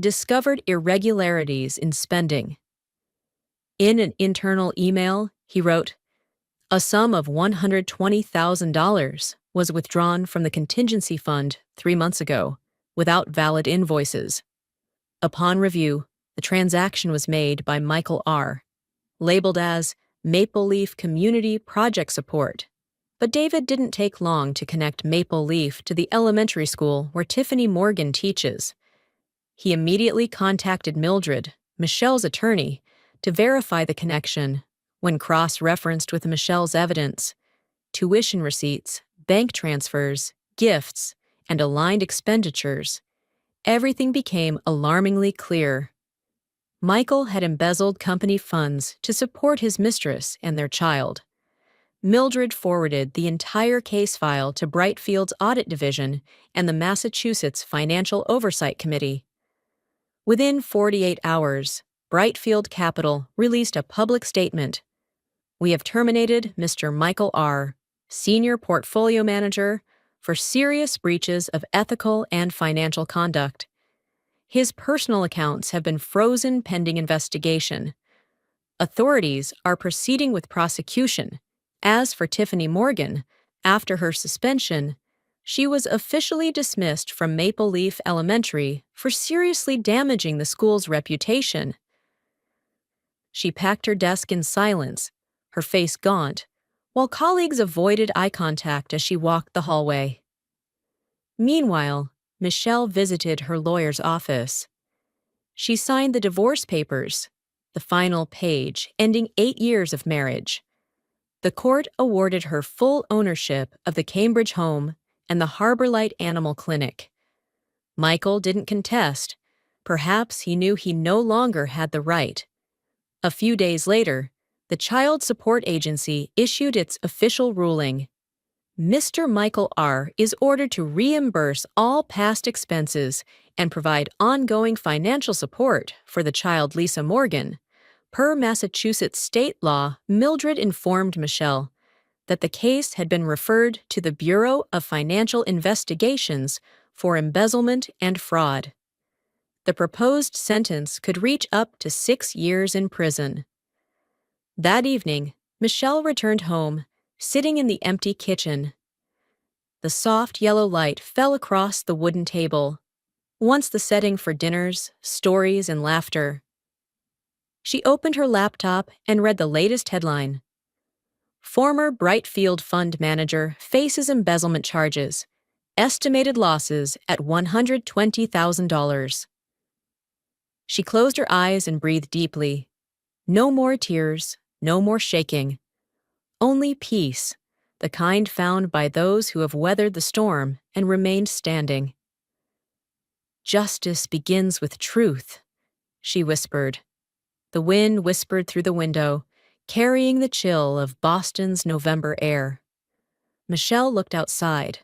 discovered irregularities in spending. In an internal email, he wrote, "A sum of $120,000 was withdrawn from the contingency fund 3 months ago, without valid invoices. Upon review, the transaction was made by Michael R., labeled as Maple Leaf Community Project Support. But David didn't take long to connect Maple Leaf to the elementary school where Tiffany Morgan teaches. He immediately contacted Mildred, Michelle's attorney, to verify the connection when cross-referenced with Michelle's evidence. Tuition receipts, bank transfers, gifts, and aligned expenditures. Everything became alarmingly clear. Michael had embezzled company funds to support his mistress and their child. Mildred forwarded the entire case file to Brightfield's Audit Division and the Massachusetts Financial Oversight Committee. Within 48 hours, Brightfield Capital released a public statement. We have terminated Mr. Michael R., Senior Portfolio Manager, for serious breaches of ethical and financial conduct. His personal accounts have been frozen pending investigation. Authorities are proceeding with prosecution. As for Tiffany Morgan, after her suspension, she was officially dismissed from Maple Leaf Elementary for seriously damaging the school's reputation. She packed her desk in silence, her face gaunt, while colleagues avoided eye contact as she walked the hallway. Meanwhile, Michelle visited her lawyer's office. She signed the divorce papers, the final page ending 8 years of marriage. The court awarded her full ownership of the Cambridge home and the Harbor Light Animal Clinic. Michael didn't contest. Perhaps he knew he no longer had the right. A few days later, the Child Support Agency issued its official ruling. Mr. Michael R. is ordered to reimburse all past expenses and provide ongoing financial support for the child Lisa Morgan. Per Massachusetts state law, Mildred informed Michelle that the case had been referred to the Bureau of Financial Investigations for embezzlement and fraud. The proposed sentence could reach up to 6 years in prison. That evening, Michelle returned home, sitting in the empty kitchen. the soft yellow light fell across the wooden table, once the setting for dinners, stories, and laughter. She opened her laptop and read the latest headline. Former Brightfield fund manager faces embezzlement charges. Estimated losses at $120,000. She closed her eyes and breathed deeply. No more tears, no more shaking. Only peace, the kind found by those who have weathered the storm and remained standing. Justice begins with truth, she whispered. The wind whispered through the window, carrying the chill of Boston's November air. Michelle looked outside.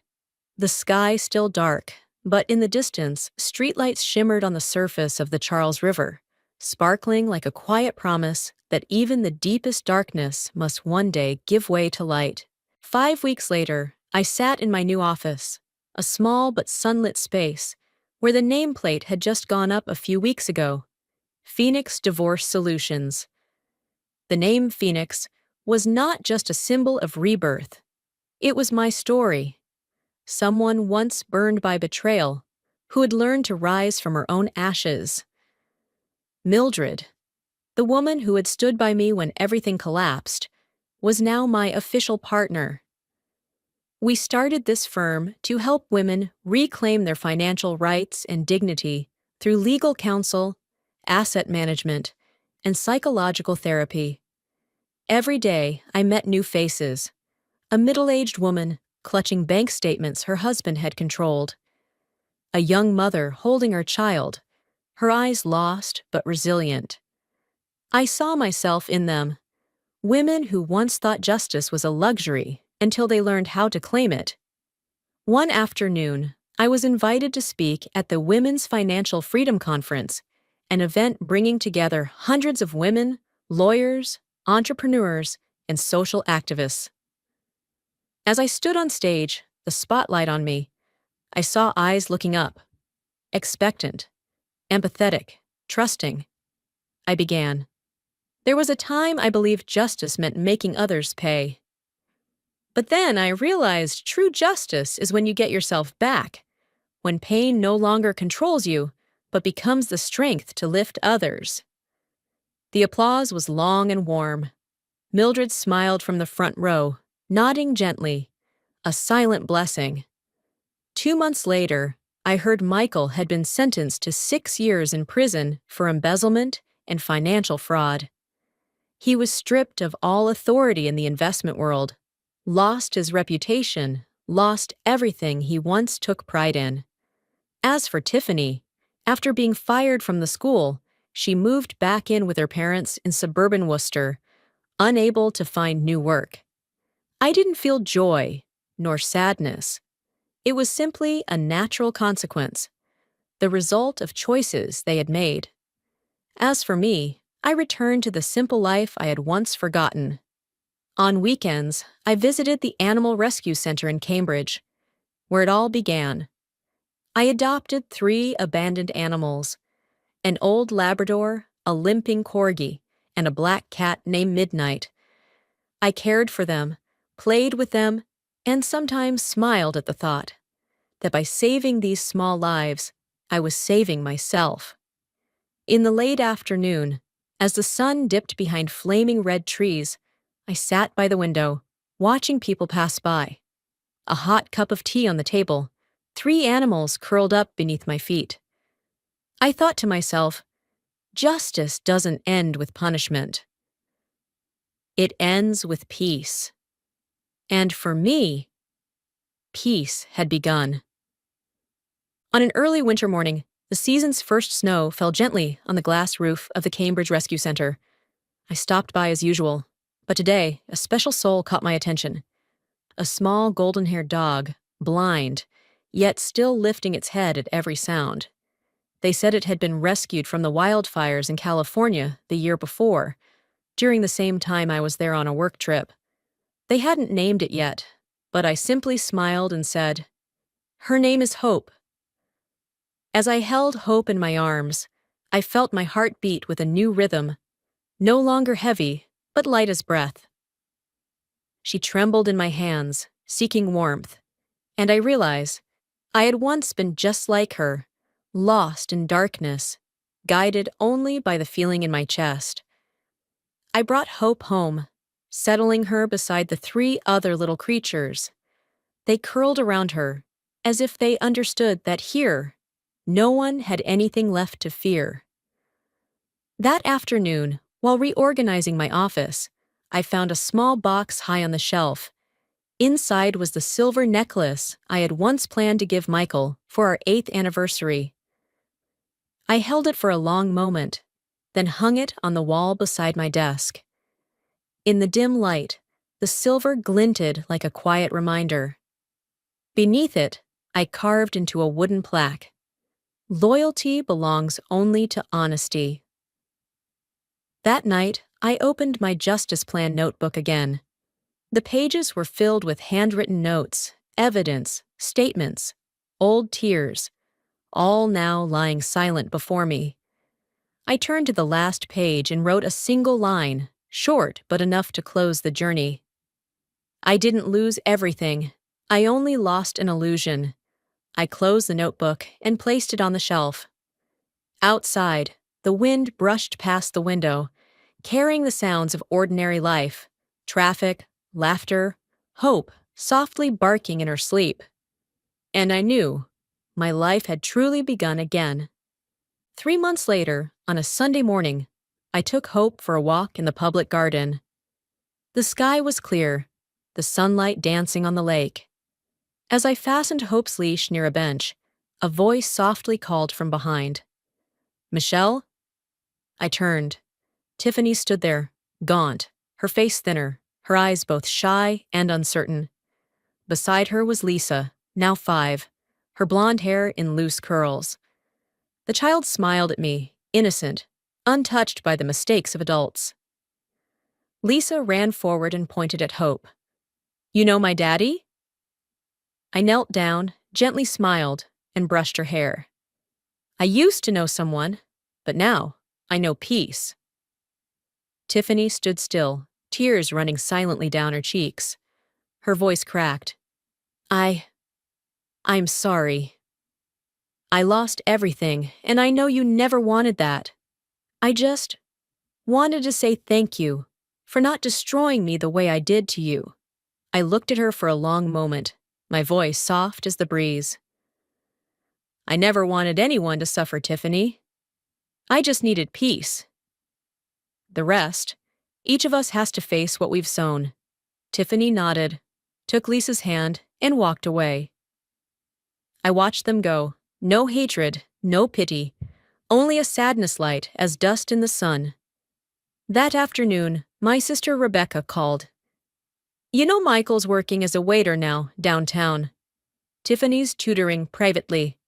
The sky still dark, but in the distance, streetlights shimmered on the surface of the Charles River, sparkling like a quiet promise that even the deepest darkness must one day give way to light. 5 weeks later, I sat in my new office, a small but sunlit space, where the nameplate had just gone up a few weeks ago. Phoenix Divorce Solutions. The name Phoenix was not just a symbol of rebirth. It was my story. Someone once burned by betrayal, who had learned to rise from her own ashes. Mildred, the woman who had stood by me when everything collapsed, was now my official partner. We started this firm to help women reclaim their financial rights and dignity through legal counsel, asset management, and psychological therapy. Every day, I met new faces. A middle-aged woman clutching bank statements her husband had controlled. A young mother holding her child, her eyes lost but resilient. I saw myself in them. Women who once thought justice was a luxury until they learned how to claim it. One afternoon, I was invited to speak at the Women's Financial Freedom Conference, an event bringing together hundreds of women, lawyers, entrepreneurs, and social activists. As I stood on stage, the spotlight on me, I saw eyes looking up, expectant, empathetic, trusting. I began. There was a time I believed justice meant making others pay. But then I realized true justice is when you get yourself back, when pain no longer controls you, but becomes the strength to lift others. The applause was long and warm. Mildred smiled from the front row, nodding gently, a silent blessing. 2 months later, I heard Michael had been sentenced to 6 years in prison for embezzlement and financial fraud. He was stripped of all authority in the investment world, lost his reputation, lost everything he once took pride in. As for Tiffany, after being fired from the school, she moved back in with her parents in suburban Worcester, unable to find new work. I didn't feel joy, nor sadness. It was simply a natural consequence, the result of choices they had made. As for me, I returned to the simple life I had once forgotten. On weekends, I visited the Animal Rescue Center in Cambridge, where it all began. I adopted 3 abandoned animals, an old Labrador, a limping corgi, and a black cat named Midnight. I cared for them, played with them, and sometimes smiled at the thought that by saving these small lives, I was saving myself. In the late afternoon, as the sun dipped behind flaming red trees, I sat by the window, watching people pass by. A hot cup of tea on the table, 3 animals curled up beneath my feet. I thought to myself, justice doesn't end with punishment. It ends with peace. And for me, peace had begun. On an early winter morning, the season's first snow fell gently on the glass roof of the Cambridge Rescue Center. I stopped by as usual, but today a special soul caught my attention. A small golden-haired dog, blind, yet still lifting its head at every sound. They said it had been rescued from the wildfires in California the year before, during the same time I was there on a work trip. They hadn't named it yet, but I simply smiled and said, "Her name is Hope." As I held Hope in my arms, I felt my heart beat with a new rhythm, no longer heavy, but light as breath. She trembled in my hands, seeking warmth, And I realize I had once been just like her, lost in darkness, guided only by the feeling in my chest. I brought Hope home, settling her beside the three other little creatures. They curled around her, as if they understood that here, no one had anything left to fear. That afternoon, while reorganizing my office, I found a small box high on the shelf. Inside was the silver necklace I had once planned to give Michael for our 8th anniversary. I held it for a long moment, then hung it on the wall beside my desk. In the dim light, the silver glinted like a quiet reminder. Beneath it, I carved into a wooden plaque. Loyalty belongs only to honesty. That night, I opened my justice plan notebook again. The pages were filled with handwritten notes, evidence, statements, old tears, all now lying silent before me. I turned to the last page and wrote a single line, short but enough to close the journey. I didn't lose everything. I only lost an illusion. I closed the notebook and placed it on the shelf. Outside, the wind brushed past the window, carrying the sounds of ordinary life, traffic, laughter, Hope softly barking in her sleep. And I knew my life had truly begun again. 3 months later, on a Sunday morning, I took Hope for a walk in the public garden. The sky was clear, the sunlight dancing on the lake. As I fastened Hope's leash near a bench, a voice softly called from behind. "Michelle?" I turned. Tiffany stood there, gaunt, her face thinner, her eyes both shy and uncertain. Beside her was Lisa, now 5, her blonde hair in loose curls. The child smiled at me, innocent, untouched by the mistakes of adults. Lisa ran forward and pointed at Hope. "You know my daddy?" I knelt down, gently smiled, and brushed her hair. "I used to know someone, but now I know peace." Tiffany stood still, tears running silently down her cheeks. Her voice cracked. I'm sorry. I lost everything, and I know you never wanted that. I just wanted to say thank you for not destroying me the way I did to you." I looked at her for a long moment, my voice soft as the breeze. "I never wanted anyone to suffer, Tiffany. I just needed peace. The rest, each of us has to face what we've sown." Tiffany nodded, took Lisa's hand, and walked away. I watched them go. No hatred, no pity, only a sadness light as dust in the sun. That afternoon, my sister Rebecca called. "You know Michael's working as a waiter now, downtown. Tiffany's tutoring privately."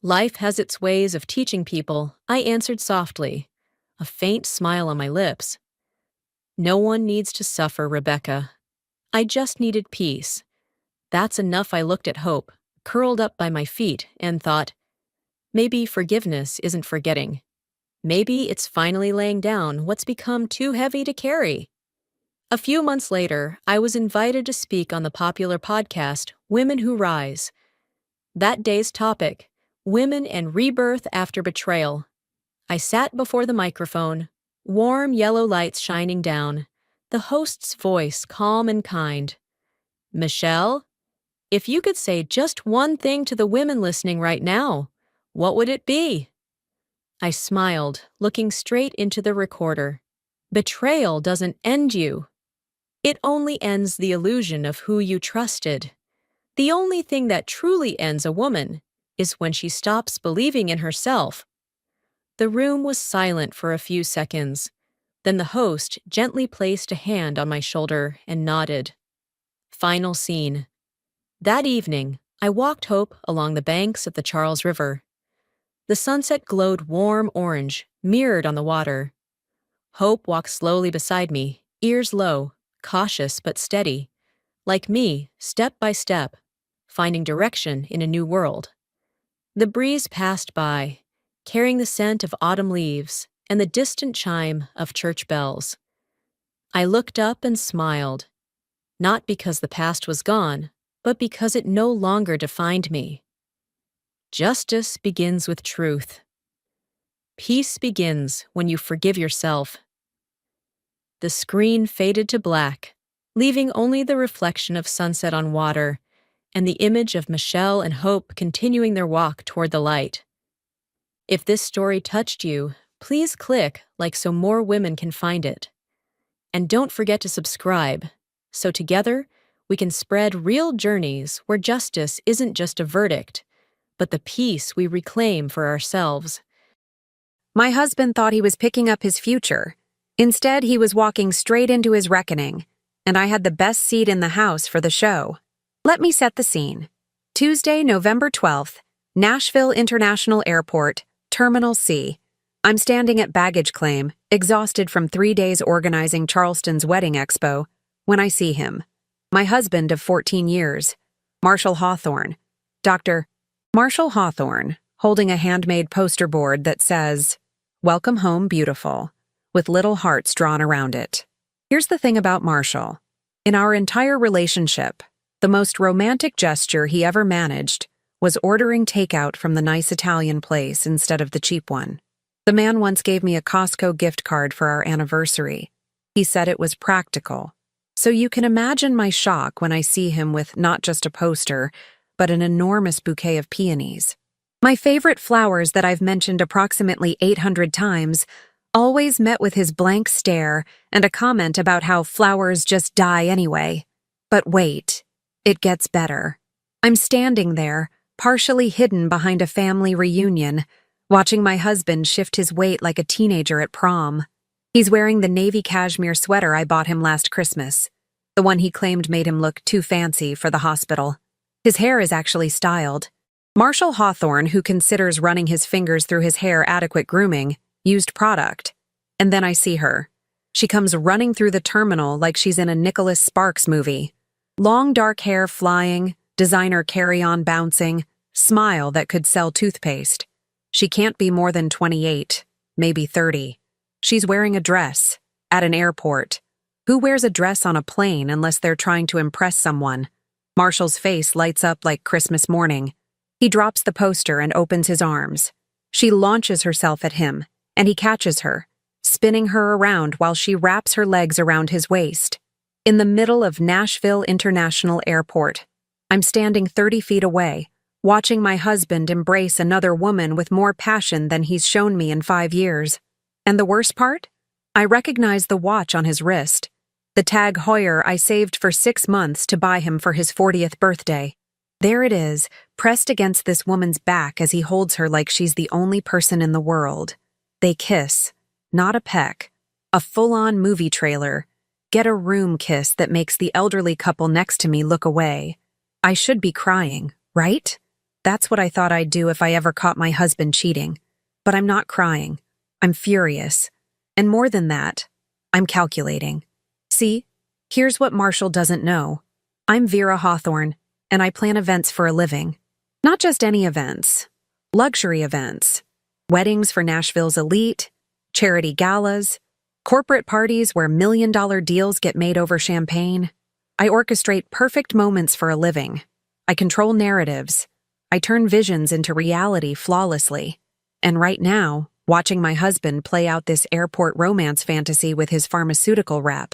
"Life has its ways of teaching people," I answered softly, a faint smile on my lips. "No one needs to suffer, Rebecca. I just needed peace. That's enough." I looked at Hope, curled up by my feet, and thought, maybe forgiveness isn't forgetting. Maybe it's finally laying down what's become too heavy to carry. A few months later, I was invited to speak on the popular podcast, Women Who Rise. That day's topic, Women and Rebirth After Betrayal. I sat before the microphone, warm yellow lights shining down, the host's voice calm and kind. "Michelle, if you could say just one thing to the women listening right now, what would it be?" I smiled, looking straight into the recorder. Betrayal doesn't end you. It only ends the illusion of who you trusted. The only thing that truly ends a woman is when she stops believing in herself. The room was silent for a few seconds. Then the host gently placed a hand on my shoulder and nodded. Final scene. That evening, I walked Hope along the banks of the Charles River. The sunset glowed warm orange, mirrored on the water. Hope walked slowly beside me, ears low, cautious but steady. Like me, step by step, finding direction in a new world. The breeze passed by, carrying the scent of autumn leaves and the distant chime of church bells. I looked up and smiled, not because the past was gone, but because it no longer defined me. Justice begins with truth. Peace begins when you forgive yourself. The screen faded to black, leaving only the reflection of sunset on water and the image of Michelle and Hope continuing their walk toward the light. If this story touched you, please click like so more women can find it. And don't forget to subscribe, so together we can spread real journeys where justice isn't just a verdict, but the peace we reclaim for ourselves. My husband thought he was picking up his future. Instead, he was walking straight into his reckoning, and I had the best seat in the house for the show. Let me set the scene. Tuesday, November 12th, Nashville International Airport, Terminal C. I'm standing at baggage claim, exhausted from 3 days organizing Charleston's wedding expo, when I see him. My husband of 14 years, Marshall Hawthorne. Dr. Marshall Hawthorne, holding a handmade poster board that says, "Welcome home, beautiful," with little hearts drawn around it. Here's the thing about Marshall. In our entire relationship, the most romantic gesture he ever managed was ordering takeout from the nice Italian place instead of the cheap one. The man once gave me a Costco gift card for our anniversary. He said it was practical. So you can imagine my shock when I see him with not just a poster, but an enormous bouquet of peonies. My favorite flowers that I've mentioned approximately 800 times always met with his blank stare and a comment about how flowers just die anyway. But wait, it gets better. I'm standing there, partially hidden behind a family reunion, watching my husband shift his weight like a teenager at prom. He's wearing the navy cashmere sweater I bought him last Christmas, the one he claimed made him look too fancy for the hospital. His hair is actually styled. Marshall Hawthorne, who considers running his fingers through his hair adequate grooming, used product. And then I see her. She comes running through the terminal like she's in a Nicholas Sparks movie. Long dark hair flying, designer carry-on bouncing, smile that could sell toothpaste. She can't be more than 28, maybe 30. She's wearing a dress, at an airport. Who wears a dress on a plane unless they're trying to impress someone? Marshall's face lights up like Christmas morning. He drops the poster and opens his arms. She launches herself at him, and he catches her, spinning her around while she wraps her legs around his waist. In the middle of Nashville International Airport, I'm standing 30 feet away, watching my husband embrace another woman with more passion than he's shown me in 5 years. And the worst part? I recognize the watch on his wrist, the Tag Heuer I saved for 6 months to buy him for his 40th birthday. There it is, pressed against this woman's back as he holds her like she's the only person in the world. They kiss. Not a peck. A full-on movie trailer. Get a room kiss that makes the elderly couple next to me look away. I should be crying, right? That's what I thought I'd do if I ever caught my husband cheating. But I'm not crying. I'm furious. And more than that, I'm calculating. See, here's what Marshall doesn't know. I'm Vera Hawthorne, and I plan events for a living. Not just any events. Luxury events. Weddings for Nashville's elite, charity galas, corporate parties where million-dollar deals get made over champagne. I orchestrate perfect moments for a living. I control narratives. I turn visions into reality flawlessly. And right now, watching my husband play out this airport romance fantasy with his pharmaceutical rep.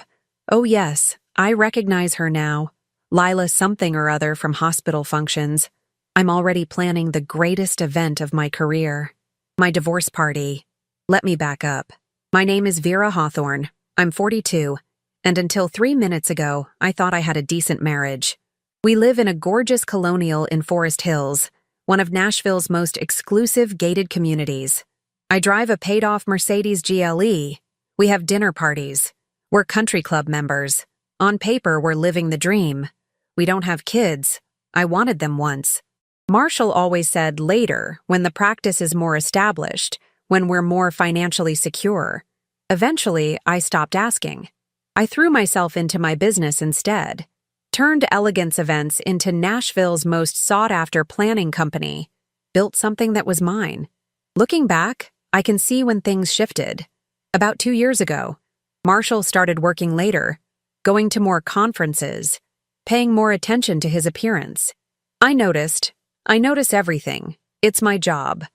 Oh yes, I recognize her now. Lila something or other from hospital functions. I'm already planning the greatest event of my career. My divorce party. Let me back up. My name is Vera Hawthorne. I'm 42, and until 3 minutes ago, I thought I had a decent marriage. We live in a gorgeous colonial in Forest Hills, one of Nashville's most exclusive gated communities. I drive a paid-off Mercedes GLE. We have dinner parties. We're country club members. On paper, we're living the dream. We don't have kids. I wanted them once. Marshall always said later, when the practice is more established, when we're more financially secure. Eventually, I stopped asking. I threw myself into my business instead. Turned Elegance Events into Nashville's most sought-after planning company. Built something that was mine. Looking back, I can see when things shifted. About 2 years ago, Marshall started working later, going to more conferences, paying more attention to his appearance. I notice everything. It's my job.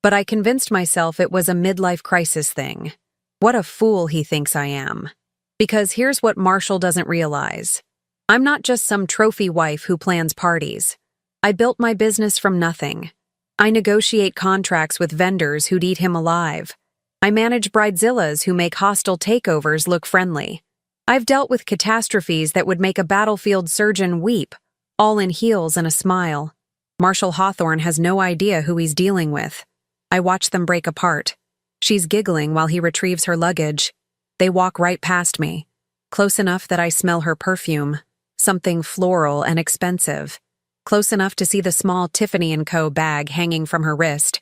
But I convinced myself it was a midlife crisis thing. What a fool he thinks I am. Because here's what Marshall doesn't realize. I'm not just some trophy wife who plans parties. I built my business from nothing. I negotiate contracts with vendors who'd eat him alive. I manage bridezillas who make hostile takeovers look friendly. I've dealt with catastrophes that would make a battlefield surgeon weep, all in heels and a smile. Marshall Hawthorne has no idea who he's dealing with. I watch them break apart. She's giggling while he retrieves her luggage. They walk right past me, close enough that I smell her perfume, something floral and expensive, close enough to see the small Tiffany & Co. bag hanging from her wrist.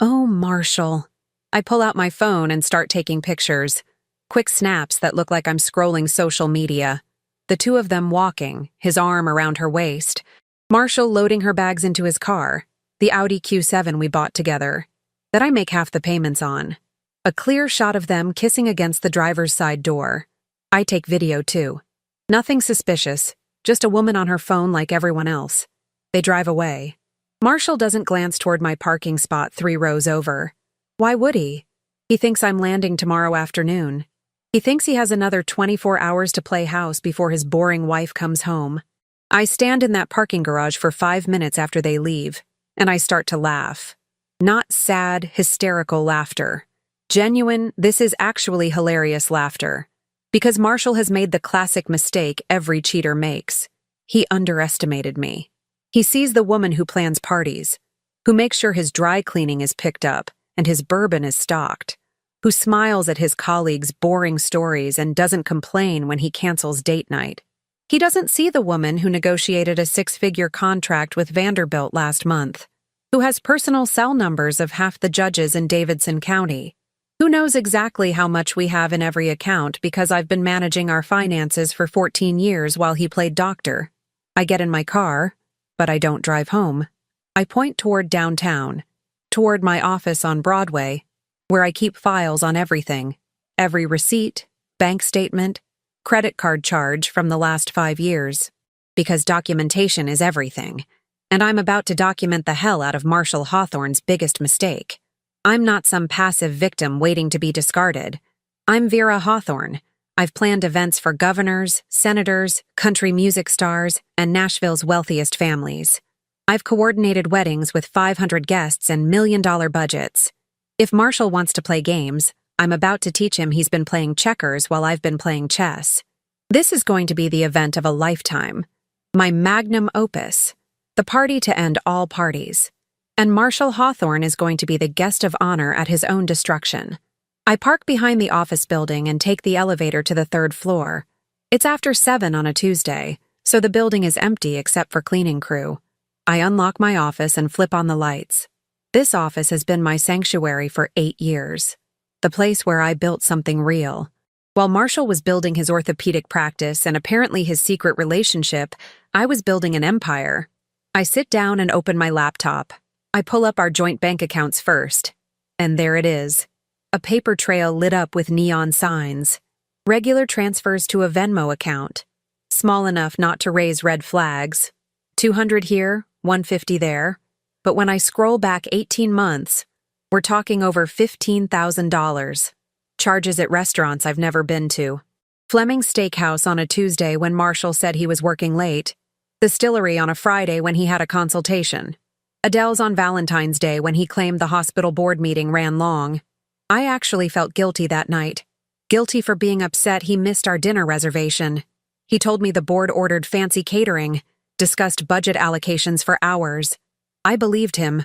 Oh, Marshall. I pull out my phone and start taking pictures. Quick snaps that look like I'm scrolling social media. The two of them walking, his arm around her waist. Marshall loading her bags into his car, the Audi Q7 we bought together, that I make half the payments on. A clear shot of them kissing against the driver's side door. I take video too. Nothing suspicious, just a woman on her phone like everyone else. They drive away. Marshall doesn't glance toward my parking spot 3 rows over. Why would he? He thinks I'm landing tomorrow afternoon. He thinks he has another 24 hours to play house before his boring wife comes home. I stand in that parking garage for 5 minutes after they leave, and I start to laugh. Not sad, hysterical laughter. Genuine, this is actually hilarious laughter. Because Marshall has made the classic mistake every cheater makes. He underestimated me. He sees the woman who plans parties, who makes sure his dry cleaning is picked up and his bourbon is stocked, who smiles at his colleagues' boring stories and doesn't complain when he cancels date night. He doesn't see the woman who negotiated a 6-figure contract with Vanderbilt last month, who has personal cell numbers of half the judges in Davidson County, who knows exactly how much we have in every account because I've been managing our finances for 14 years while he played doctor. I get in my car, but I don't drive home. I point toward downtown, toward my office on Broadway, where I keep files on everything, every receipt, bank statement, credit card charge from the last 5 years, because documentation is everything, and I'm about to document the hell out of Marshall Hawthorne's biggest mistake. I'm not some passive victim waiting to be discarded. I'm Vera Hawthorne. I've planned events for governors, senators, country music stars, and Nashville's wealthiest families. I've coordinated weddings with 500 guests and million-dollar budgets. If Marshall wants to play games, I'm about to teach him he's been playing checkers while I've been playing chess. This is going to be the event of a lifetime. My magnum opus. The party to end all parties. And Marshall Hawthorne is going to be the guest of honor at his own destruction. I park behind the office building and take the elevator to the 3rd floor. It's after 7 on a Tuesday, so the building is empty except for cleaning crew. I unlock my office and flip on the lights. This office has been my sanctuary for 8 years. The place where I built something real. While Marshall was building his orthopedic practice and apparently his secret relationship, I was building an empire. I sit down and open my laptop. I pull up our joint bank accounts first. And there it is. A paper trail lit up with neon signs. Regular transfers to a Venmo account. Small enough not to raise red flags. 200 here, 150 there. But when I scroll back 18 months, we're talking over $15,000. Charges at restaurants I've never been to. Fleming's Steakhouse on a Tuesday when Marshall said he was working late. Distillery on a Friday when he had a consultation. Adele's on Valentine's Day when he claimed the hospital board meeting ran long. I actually felt guilty that night. Guilty for being upset he missed our dinner reservation. He told me the board ordered fancy catering, discussed budget allocations for hours. I believed him.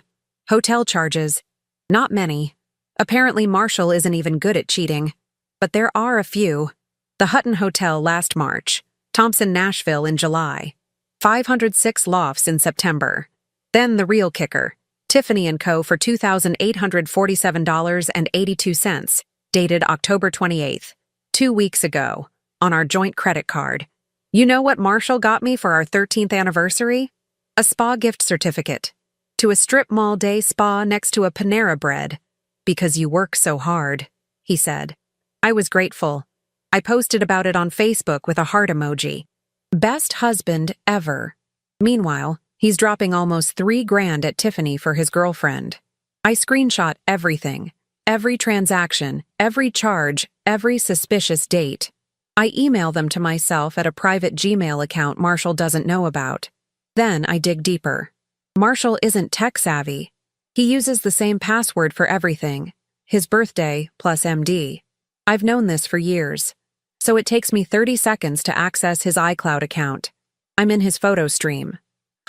Hotel charges. Not many. Apparently Marshall isn't even good at cheating. But there are a few. The Hutton Hotel last March. Thompson, Nashville in July. 506 lofts in September. Then the real kicker, Tiffany & Co. for $2,847.82, dated October 28th, 2 weeks ago, on our joint credit card. You know what Marshall got me for our 13th anniversary? A spa gift certificate. To a strip mall day spa next to a Panera Bread. Because you work so hard, he said. I was grateful. I posted about it on Facebook with a heart emoji. Best husband ever. Meanwhile, he's dropping almost $3,000 at Tiffany for his girlfriend. I screenshot everything, every transaction, every charge, every suspicious date. I email them to myself at a private Gmail account Marshall doesn't know about. Then I dig deeper. Marshall isn't tech-savvy. He uses the same password for everything, his birthday plus MD. I've known this for years, so it takes me 30 seconds to access his iCloud account. I'm in his photo stream.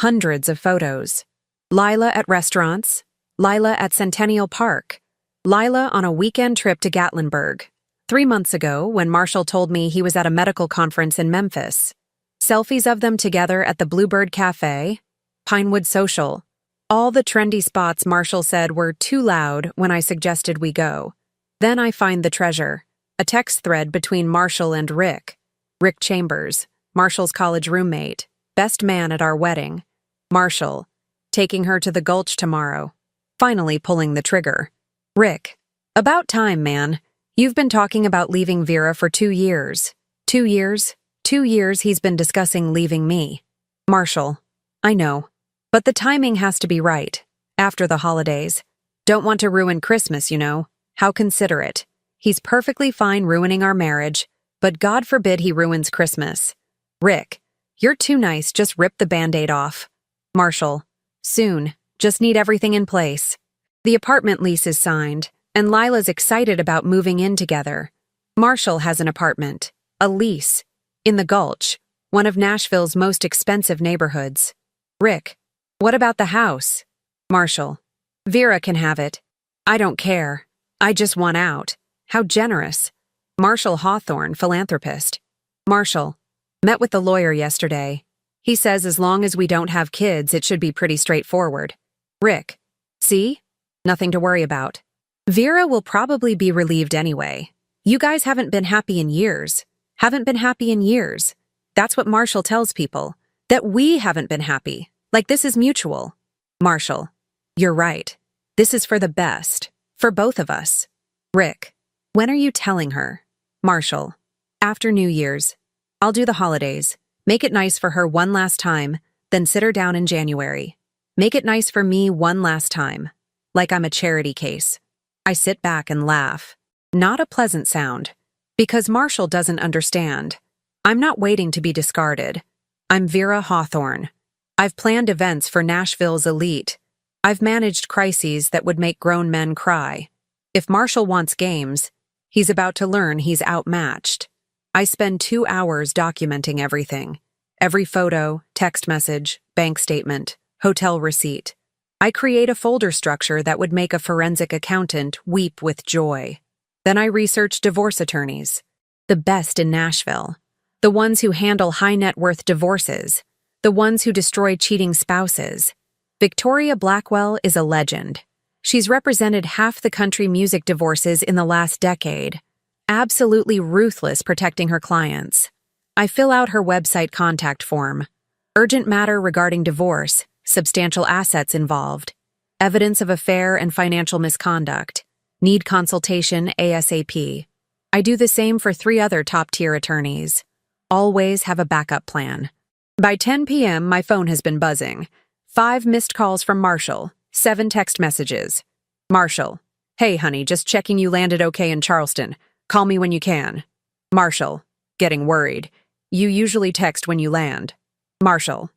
Hundreds of photos. Lila at restaurants, Lila at Centennial Park, Lila on a weekend trip to Gatlinburg. 3 months ago, when Marshall told me he was at a medical conference in Memphis. Selfies of them together at the Bluebird Cafe, Pinewood Social. All the trendy spots Marshall said were too loud when I suggested we go. Then I find the treasure, a text thread between Marshall and Rick. Rick Chambers, Marshall's college roommate, best man at our wedding. Marshall, taking her to the Gulch tomorrow. Finally pulling the trigger. Rick, about time, man. You've been talking about leaving Vera for 2 years. 2 years? 2 years he's been discussing leaving me. Marshall, I know. But the timing has to be right. After the holidays. Don't want to ruin Christmas, you know. How considerate. He's perfectly fine ruining our marriage, but God forbid he ruins Christmas. Rick, you're too nice, just rip the Band-Aid off. Marshall, soon. Just need everything in place. The apartment lease is signed, and Lila's excited about moving in together. Marshall has an apartment, a lease, in the Gulch, one of Nashville's most expensive neighborhoods. Rick, what about the house? Marshall, Vera can have it. I don't care. I just want out. How generous. Marshall Hawthorne, philanthropist. Marshall, met with the lawyer yesterday. He says as long as we don't have kids, it should be pretty straightforward. Rick, see? Nothing to worry about. Vera will probably be relieved anyway. You guys haven't been happy in years. Haven't been happy in years. That's what Marshall tells people. That we haven't been happy. Like this is mutual. Marshall, you're right. This is for the best. For both of us. Rick, when are you telling her? Marshall, after New Year's. I'll do the holidays. Make it nice for her one last time, then sit her down in January. Make it nice for me one last time. Like I'm a charity case. I sit back and laugh. Not a pleasant sound. Because Marshall doesn't understand. I'm not waiting to be discarded. I'm Vera Hawthorne. I've planned events for Nashville's elite. I've managed crises that would make grown men cry. If Marshall wants games, he's about to learn he's outmatched. I spend 2 hours documenting everything. Every photo, text message, bank statement, hotel receipt. I create a folder structure that would make a forensic accountant weep with joy. Then I research divorce attorneys. The best in Nashville. The ones who handle high-net-worth divorces. The ones who destroy cheating spouses. Victoria Blackwell is a legend. She's represented half the country music divorces in the last decade. Absolutely ruthless protecting her clients. I fill out her website contact form. Urgent matter regarding divorce, substantial assets involved. Evidence of affair and financial misconduct. Need consultation ASAP. I do the same for 3 other top-tier attorneys. Always have a backup plan. By 10 p.m., my phone has been buzzing. 5 missed calls from Marshall, 7 text messages. Marshall, hey honey, just checking you landed okay in Charleston. Call me when you can. Marshall, getting worried. You usually text when you land. Marshall,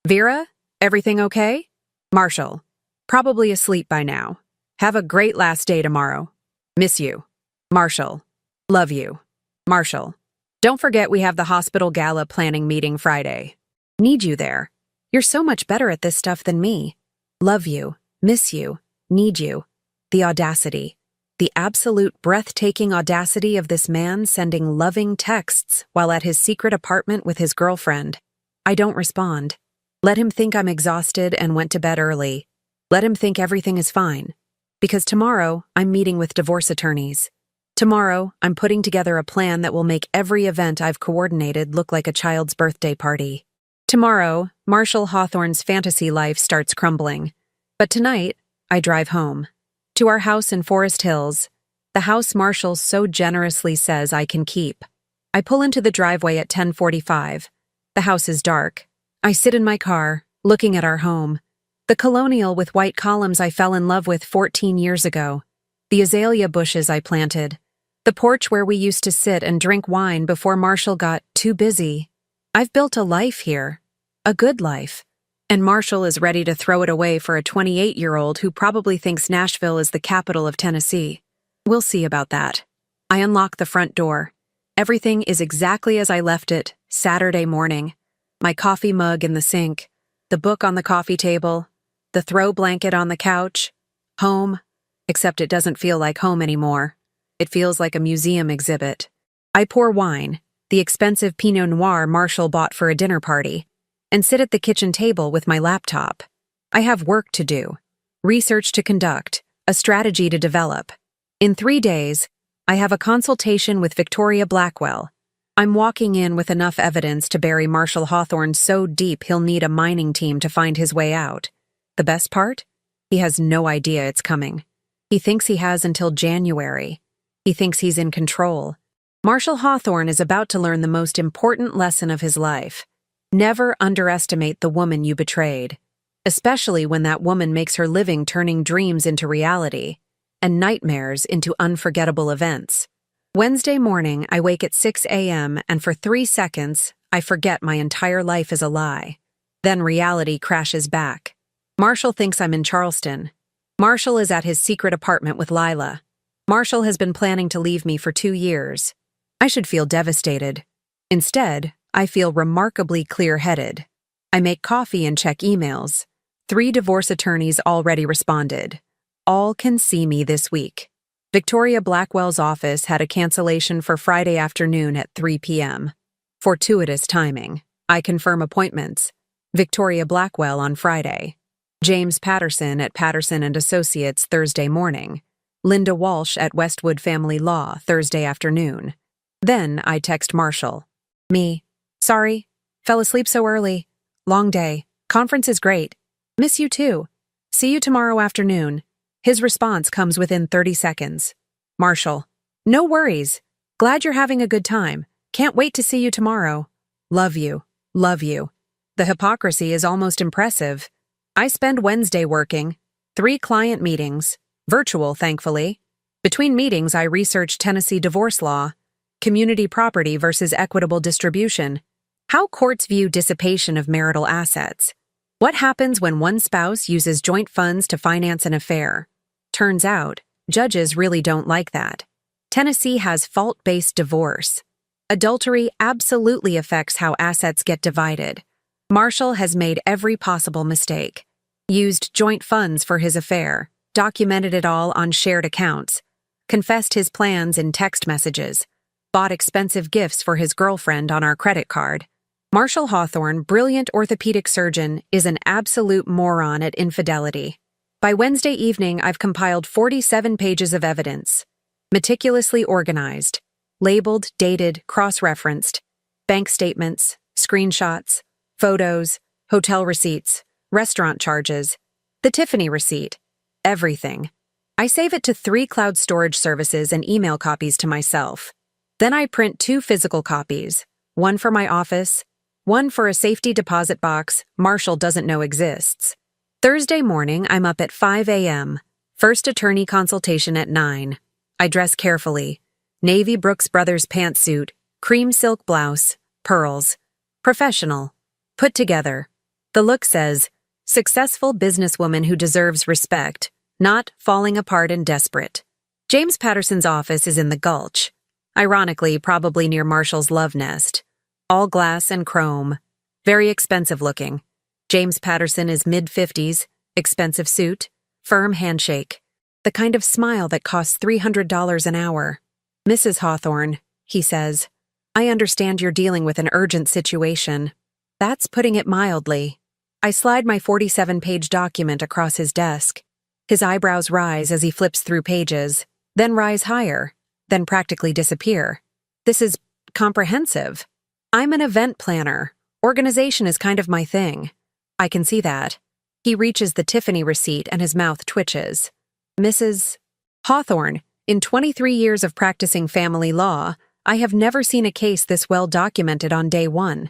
Vera, everything okay? Marshall, probably asleep by now. Have a great last day tomorrow. Miss you. Marshall, love you. Marshall, don't forget we have the hospital gala planning meeting Friday. Need you there. You're so much better at this stuff than me. Love you, miss you, need you. The audacity. The absolute breathtaking audacity of this man sending loving texts while at his secret apartment with his girlfriend. I don't respond. Let him think I'm exhausted and went to bed early. Let him think everything is fine. Because tomorrow, I'm meeting with divorce attorneys. Tomorrow, I'm putting together a plan that will make every event I've coordinated look like a child's birthday party. Tomorrow, Marshall Hawthorne's fantasy life starts crumbling. But tonight, I drive home. To our house in Forest Hills, the house Marshall so generously says I can keep. I pull into the driveway at 10:45. The house is dark. I sit in my car, looking at our home. The colonial with white columns I fell in love with 14 years ago. The azalea bushes I planted. The porch where we used to sit and drink wine before Marshall got too busy. I've built a life here. A good life. And Marshall is ready to throw it away for a 28-year-old who probably thinks Nashville is the capital of Tennessee. We'll see about that. I unlock the front door. Everything is exactly as I left it, Saturday morning. My coffee mug in the sink, the book on the coffee table, the throw blanket on the couch. Home, except it doesn't feel like home anymore. It feels like a museum exhibit. I pour wine, the expensive Pinot Noir Marshall bought for a dinner party, and sit at the kitchen table with my laptop. I have work to do, research to conduct, a strategy to develop. In 3 days, I have a consultation with Victoria Blackwell. I'm walking in with enough evidence to bury Marshall Hawthorne so deep he'll need a mining team to find his way out. The best part? He has no idea it's coming. He thinks he has until January. He thinks he's in control. Marshall Hawthorne is about to learn the most important lesson of his life. Never underestimate the woman you betrayed, especially when that woman makes her living turning dreams into reality and nightmares into unforgettable events. Wednesday morning, I wake at 6 a.m. and for 3 seconds, I forget my entire life is a lie. Then reality crashes back. Marshall thinks I'm in Charleston. Marshall is at his secret apartment with Lila. Marshall has been planning to leave me for 2 years. I should feel devastated. Instead, I feel remarkably clear-headed. I make coffee and check emails. 3 divorce attorneys already responded. All can see me this week. Victoria Blackwell's office had a cancellation for Friday afternoon at 3 p.m. Fortuitous timing. I confirm appointments. Victoria Blackwell on Friday. James Patterson at Patterson & Associates Thursday morning. Linda Walsh at Westwood Family Law Thursday afternoon. Then I text Marshall. Me. Sorry. Fell asleep so early. Long day. Conference is great. Miss you too. See you tomorrow afternoon. His response comes within 30 seconds. Marshall. No worries. Glad you're having a good time. Can't wait to see you tomorrow. Love you. Love you. The hypocrisy is almost impressive. I spend Wednesday working. 3 client meetings. Virtual, thankfully. Between meetings, I research Tennessee divorce law, community property versus equitable distribution, how courts view dissipation of marital assets, what happens when one spouse uses joint funds to finance an affair. Turns out, judges really don't like that. Tennessee has fault-based divorce. Adultery absolutely affects how assets get divided. Marshall has made every possible mistake. Used joint funds for his affair, documented it all on shared accounts, confessed his plans in text messages, bought expensive gifts for his girlfriend on our credit card. Marshall Hawthorne, brilliant orthopedic surgeon, is an absolute moron at infidelity. By Wednesday evening, I've compiled 47 pages of evidence, meticulously organized, labeled, dated, cross-referenced, bank statements, screenshots, photos, hotel receipts, restaurant charges, the Tiffany receipt, everything. I save it to 3 cloud storage services and email copies to myself. Then I print 2 physical copies, one for my office, one for a safety deposit box Marshall doesn't know exists. Thursday morning, I'm up at 5 a.m. First attorney consultation at 9. I dress carefully. Navy Brooks Brothers pantsuit, cream silk blouse, pearls. Professional. Put together. The look says, successful businesswoman who deserves respect, not falling apart and desperate. James Patterson's office is in the Gulch. Ironically, probably near Marshall's love nest. All glass and chrome. Very expensive looking. James Patterson is mid-50s, expensive suit, firm handshake. The kind of smile that costs $300 an hour. Mrs. Hawthorne, he says, I understand you're dealing with an urgent situation. That's putting it mildly. I slide my 47-page document across his desk. His eyebrows rise as he flips through pages, then rise higher, then practically disappear. This is comprehensive. I'm an event planner. Organization is kind of my thing. I can see that. He reaches the Tiffany receipt and his mouth twitches. Mrs. Hawthorne, in 23 years of practicing family law, I have never seen a case this well documented on day 1.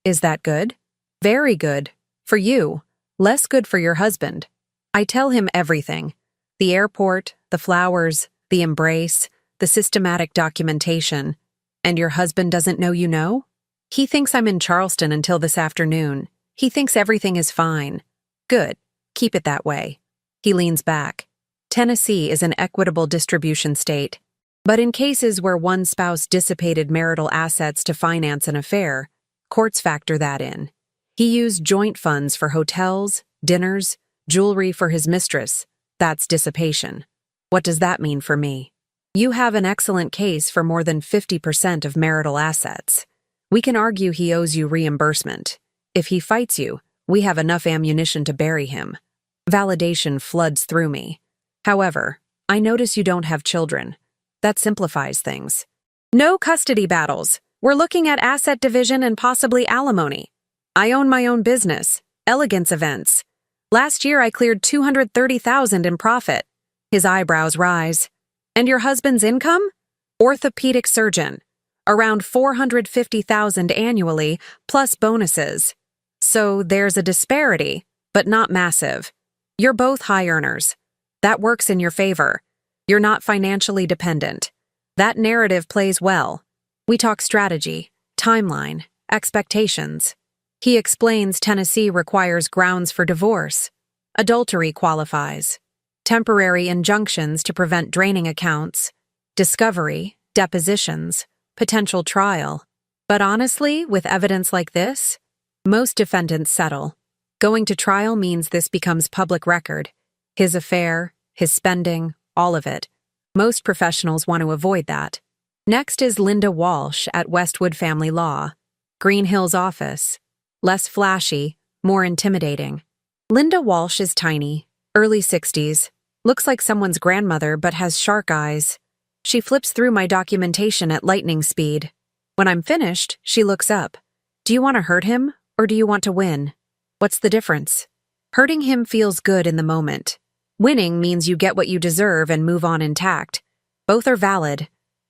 Is that good? Very good. For you. Less good for your husband. I tell him everything. The airport, the flowers, the embrace, the systematic documentation. And your husband doesn't know you know? He thinks I'm in Charleston until this afternoon. He thinks everything is fine. Good. Keep it that way. He leans back. Tennessee is an equitable distribution state. But in cases where one spouse dissipated marital assets to finance an affair, courts factor that in. He used joint funds for hotels, dinners, jewelry for his mistress. That's dissipation. What does that mean for me? You have an excellent case for more than 50% of marital assets. We can argue he owes you reimbursement. If he fights you, we have enough ammunition to bury him. Validation floods through me. However, I notice you don't have children. That simplifies things. No custody battles. We're looking at asset division and possibly alimony. I own my own business, Elegance Events. Last year I cleared $230,000 in profit. His eyebrows rise. And your husband's income? Orthopedic surgeon. Around $450,000 annually, plus bonuses. So there's a disparity, but not massive. You're both high earners. That works in your favor. You're not financially dependent. That narrative plays well. We talk strategy, timeline, expectations. He explains Tennessee requires grounds for divorce. Adultery qualifies. Temporary injunctions to prevent draining accounts. Discovery, depositions, potential trial. But honestly, with evidence like this, most defendants settle. Going to trial means this becomes public record. His affair, his spending, all of it. Most professionals want to avoid that. Next is Linda Walsh at Westwood Family Law. Green Hills office. Less flashy, more intimidating. Linda Walsh is tiny, early 60s, looks like someone's grandmother but has shark eyes. She flips through my documentation at lightning speed. When I'm finished, she looks up. Do you want to hurt him, or do you want to win? What's the difference? Hurting him feels good in the moment. Winning means you get what you deserve and move on intact. Both are valid,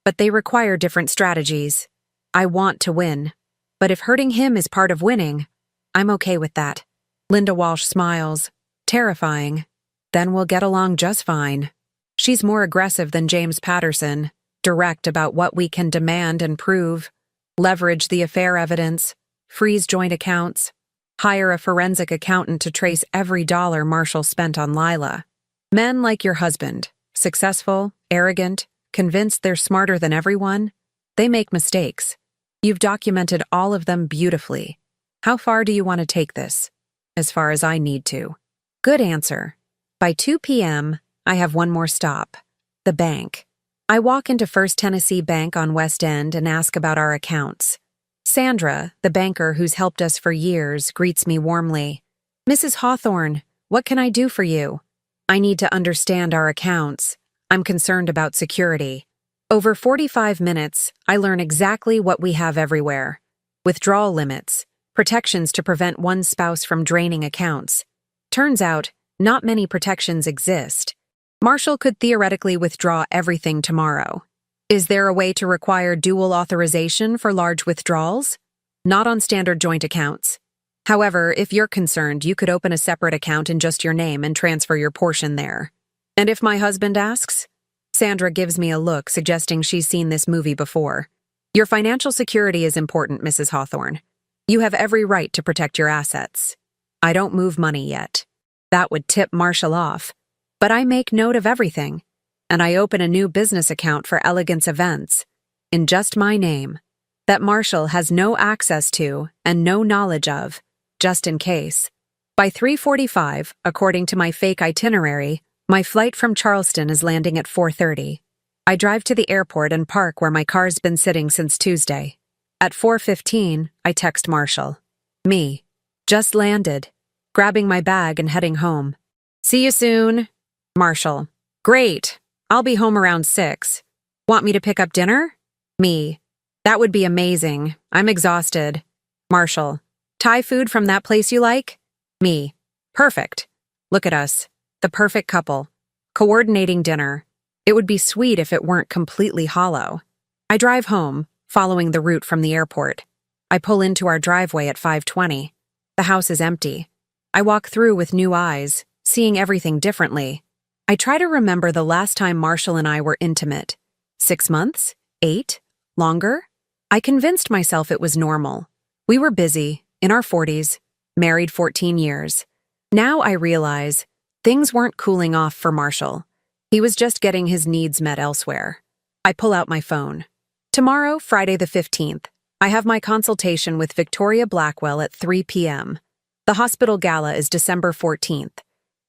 but they require different strategies. I want to win. But if hurting him is part of winning, I'm okay with that. Linda Walsh smiles. Terrifying. Then we'll get along just fine. She's more aggressive than James Patterson, direct about what we can demand and prove, leverage the affair evidence, freeze joint accounts, hire a forensic accountant to trace every dollar Marshall spent on Lila. Men like your husband, successful, arrogant, convinced they're smarter than everyone, they make mistakes. You've documented all of them beautifully. How far do you want to take this? As far as I need to. Good answer. By 2 p.m., I have one more stop. The bank. I walk into First Tennessee Bank on West End and ask about our accounts. Sandra, the banker who's helped us for years, greets me warmly. Mrs. Hawthorne, what can I do for you? I need to understand our accounts. I'm concerned about security. Over 45 minutes, I learn exactly what we have everywhere. Withdrawal limits, protections to prevent one spouse from draining accounts. Turns out, not many protections exist. Marshall could theoretically withdraw everything tomorrow. Is there a way to require dual authorization for large withdrawals? Not on standard joint accounts. However, if you're concerned, you could open a separate account in just your name and transfer your portion there. And if my husband asks? Sandra gives me a look suggesting she's seen this movie before. Your financial security is important, Mrs. Hawthorne. You have every right to protect your assets. I don't move money yet. That would tip Marshall off. But I make note of everything. And I open a new business account for Elegance Events, in just my name, that Marshall has no access to and no knowledge of, just in case. By 3:45, according to my fake itinerary, my flight from Charleston is landing at 4:30. I drive to the airport and park where my car's been sitting since Tuesday. At 4:15, I text Marshall. Me. Just landed. Grabbing my bag and heading home. See you soon. Marshall. Great. I'll be home around 6. Want me to pick up dinner? Me. That would be amazing. I'm exhausted. Marshall. Thai food from that place you like? Me. Perfect. Look at us. The perfect couple. Coordinating dinner. It would be sweet if it weren't completely hollow. I drive home, following the route from the airport. I pull into our driveway at 5:20. The house is empty. I walk through with new eyes, seeing everything differently. I try to remember the last time Marshall and I were intimate. 6 months? 8? Longer? I convinced myself it was normal. We were busy, in our 40s, married 14 years. Now I realize things weren't cooling off for Marshall. He was just getting his needs met elsewhere. I pull out my phone. Tomorrow, Friday the 15th, I have my consultation with Victoria Blackwell at 3 p.m. The hospital gala is December 14th.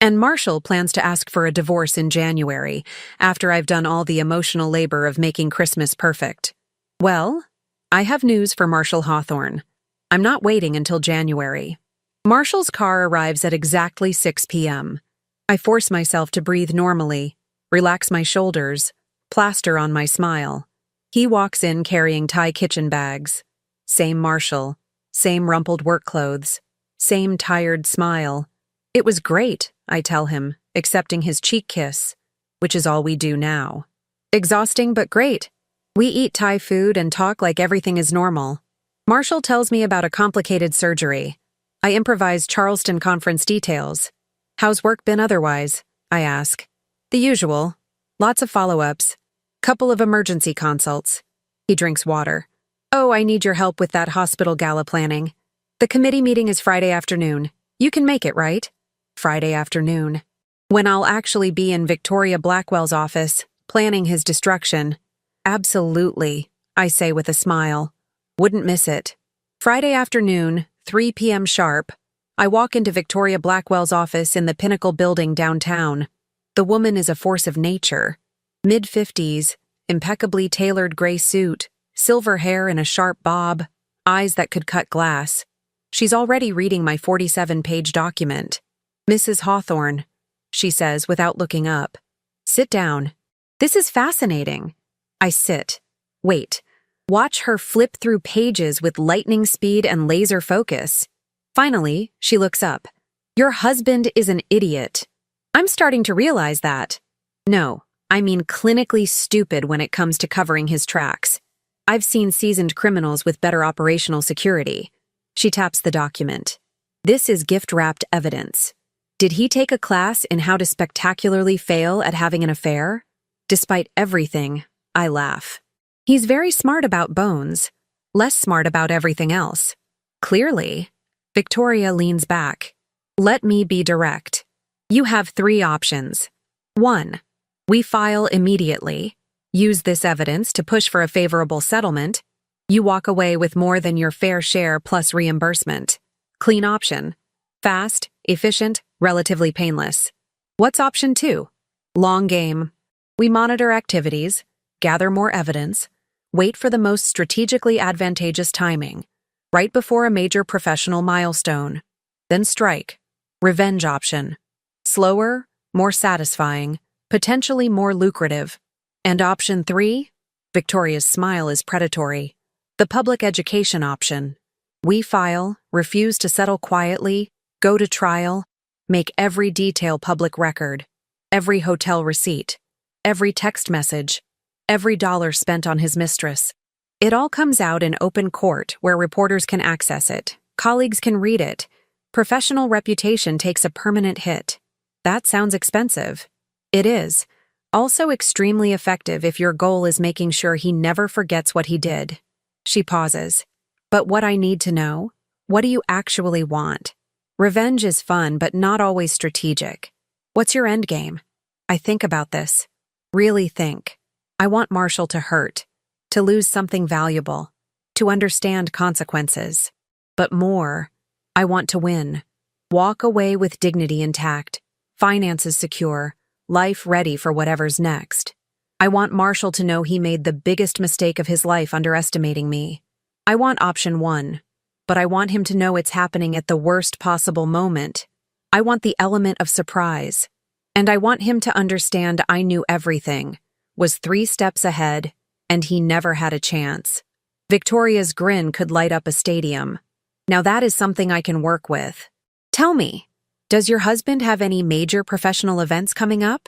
And Marshall plans to ask for a divorce in January, after I've done all the emotional labor of making Christmas perfect. Well, I have news for Marshall Hawthorne. I'm not waiting until January. Marshall's car arrives at exactly 6 p.m. I force myself to breathe normally, relax my shoulders, plaster on my smile. He walks in carrying Thai kitchen bags. Same Marshall, same rumpled work clothes, same tired smile. It was great, I tell him, accepting his cheek kiss, which is all we do now. Exhausting but great. We eat Thai food and talk like everything is normal. Marshall tells me about a complicated surgery. I improvise Charleston conference details. How's work been otherwise? I ask. The usual. Lots of follow-ups. Couple of emergency consults. He drinks water. Oh, I need your help with that hospital gala planning. The committee meeting is Friday afternoon. You can make it, right? Friday afternoon. When I'll actually be in Victoria Blackwell's office, planning his destruction. Absolutely, I say with a smile. Wouldn't miss it. Friday afternoon, 3 p.m. sharp, I walk into Victoria Blackwell's office in the Pinnacle building downtown. The woman is a force of nature. Mid-50s, impeccably tailored gray suit, silver hair in a sharp bob, eyes that could cut glass. She's already reading my 47-page document. Mrs. Hawthorne, she says without looking up. Sit down. This is fascinating. I sit. Wait. Watch her flip through pages with lightning speed and laser focus. Finally, she looks up. Your husband is an idiot. I'm starting to realize that. No, I mean clinically stupid when it comes to covering his tracks. I've seen seasoned criminals with better operational security. She taps the document. This is gift-wrapped evidence. Did he take a class in how to spectacularly fail at having an affair? Despite everything, I laugh. He's very smart about bones, less smart about everything else. Clearly. Victoria leans back. Let me be direct. You have 3 options. 1. We file immediately. Use this evidence to push for a favorable settlement. You walk away with more than your fair share plus reimbursement. Clean option. Fast, efficient, relatively painless. What's option 2? Long game. We monitor activities, gather more evidence, wait for the most strategically advantageous timing, right before a major professional milestone. Then strike. Revenge option. Slower, more satisfying, potentially more lucrative. And option 3? Victoria's smile is predatory. The public education option. We file, refuse to settle quietly, go to trial, make every detail public record, every hotel receipt, every text message, every dollar spent on his mistress. It all comes out in open court where reporters can access it, colleagues can read it. Professional reputation takes a permanent hit. That sounds expensive. It is. Also extremely effective if your goal is making sure he never forgets what he did. She pauses. But what I need to know? What do you actually want? Revenge is fun, but not always strategic. What's your end game? I think about this. Really think. I want Marshall to hurt, to lose something valuable, to understand consequences. But more, I want to win. Walk away with dignity intact, finances secure, life ready for whatever's next. I want Marshall to know he made the biggest mistake of his life underestimating me. I want option 1, but I want him to know it's happening at the worst possible moment. I want the element of surprise. And I want him to understand I knew everything, was 3 steps ahead, and he never had a chance. Victoria's grin could light up a stadium. Now that is something I can work with. Tell me, does your husband have any major professional events coming up?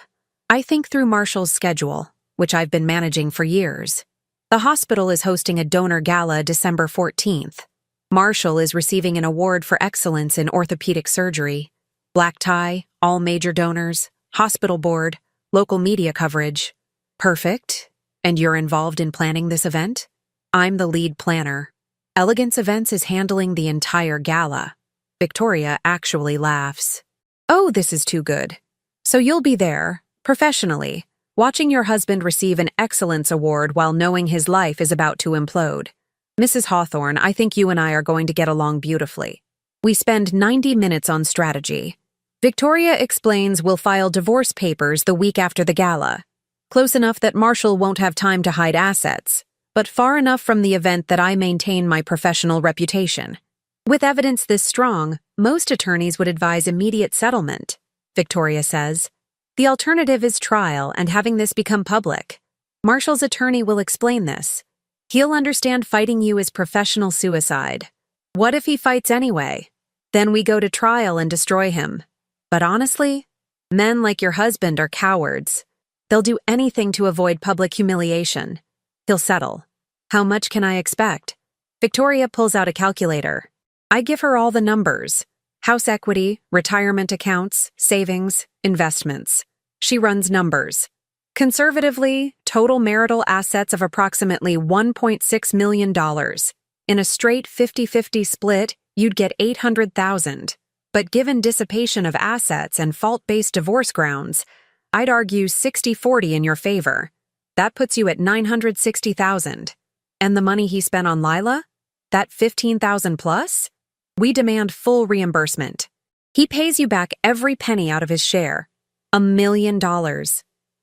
I think through Marshall's schedule, which I've been managing for years. The hospital is hosting a donor gala December 14th. Marshall is receiving an award for excellence in orthopedic surgery. Black tie, all major donors, hospital board, local media coverage. Perfect. And you're involved in planning this event? I'm the lead planner. Elegance Events is handling the entire gala. Victoria actually laughs. Oh, this is too good. So you'll be there, professionally, watching your husband receive an excellence award while knowing his life is about to implode. Mrs. Hawthorne, I think you and I are going to get along beautifully. We spend 90 minutes on strategy. Victoria explains we'll file divorce papers the week after the gala. Close enough that Marshall won't have time to hide assets, but far enough from the event that I maintain my professional reputation. With evidence this strong, most attorneys would advise immediate settlement, Victoria says. The alternative is trial and having this become public. Marshall's attorney will explain this. He'll understand fighting you is professional suicide. What if he fights anyway? Then we go to trial and destroy him. But honestly, men like your husband are cowards. They'll do anything to avoid public humiliation. He'll settle. How much can I expect? Victoria pulls out a calculator. I give her all the numbers. House equity, retirement accounts, savings, investments. She runs numbers. Conservatively, total marital assets of approximately $1.6 million. In a straight 50-50 split, you'd get $800,000. But given dissipation of assets and fault-based divorce grounds, I'd argue 60-40 in your favor. That puts you at $960,000. And the money he spent on Lila? That $15,000 plus? We demand full reimbursement. He pays you back every penny out of his share. $1 million.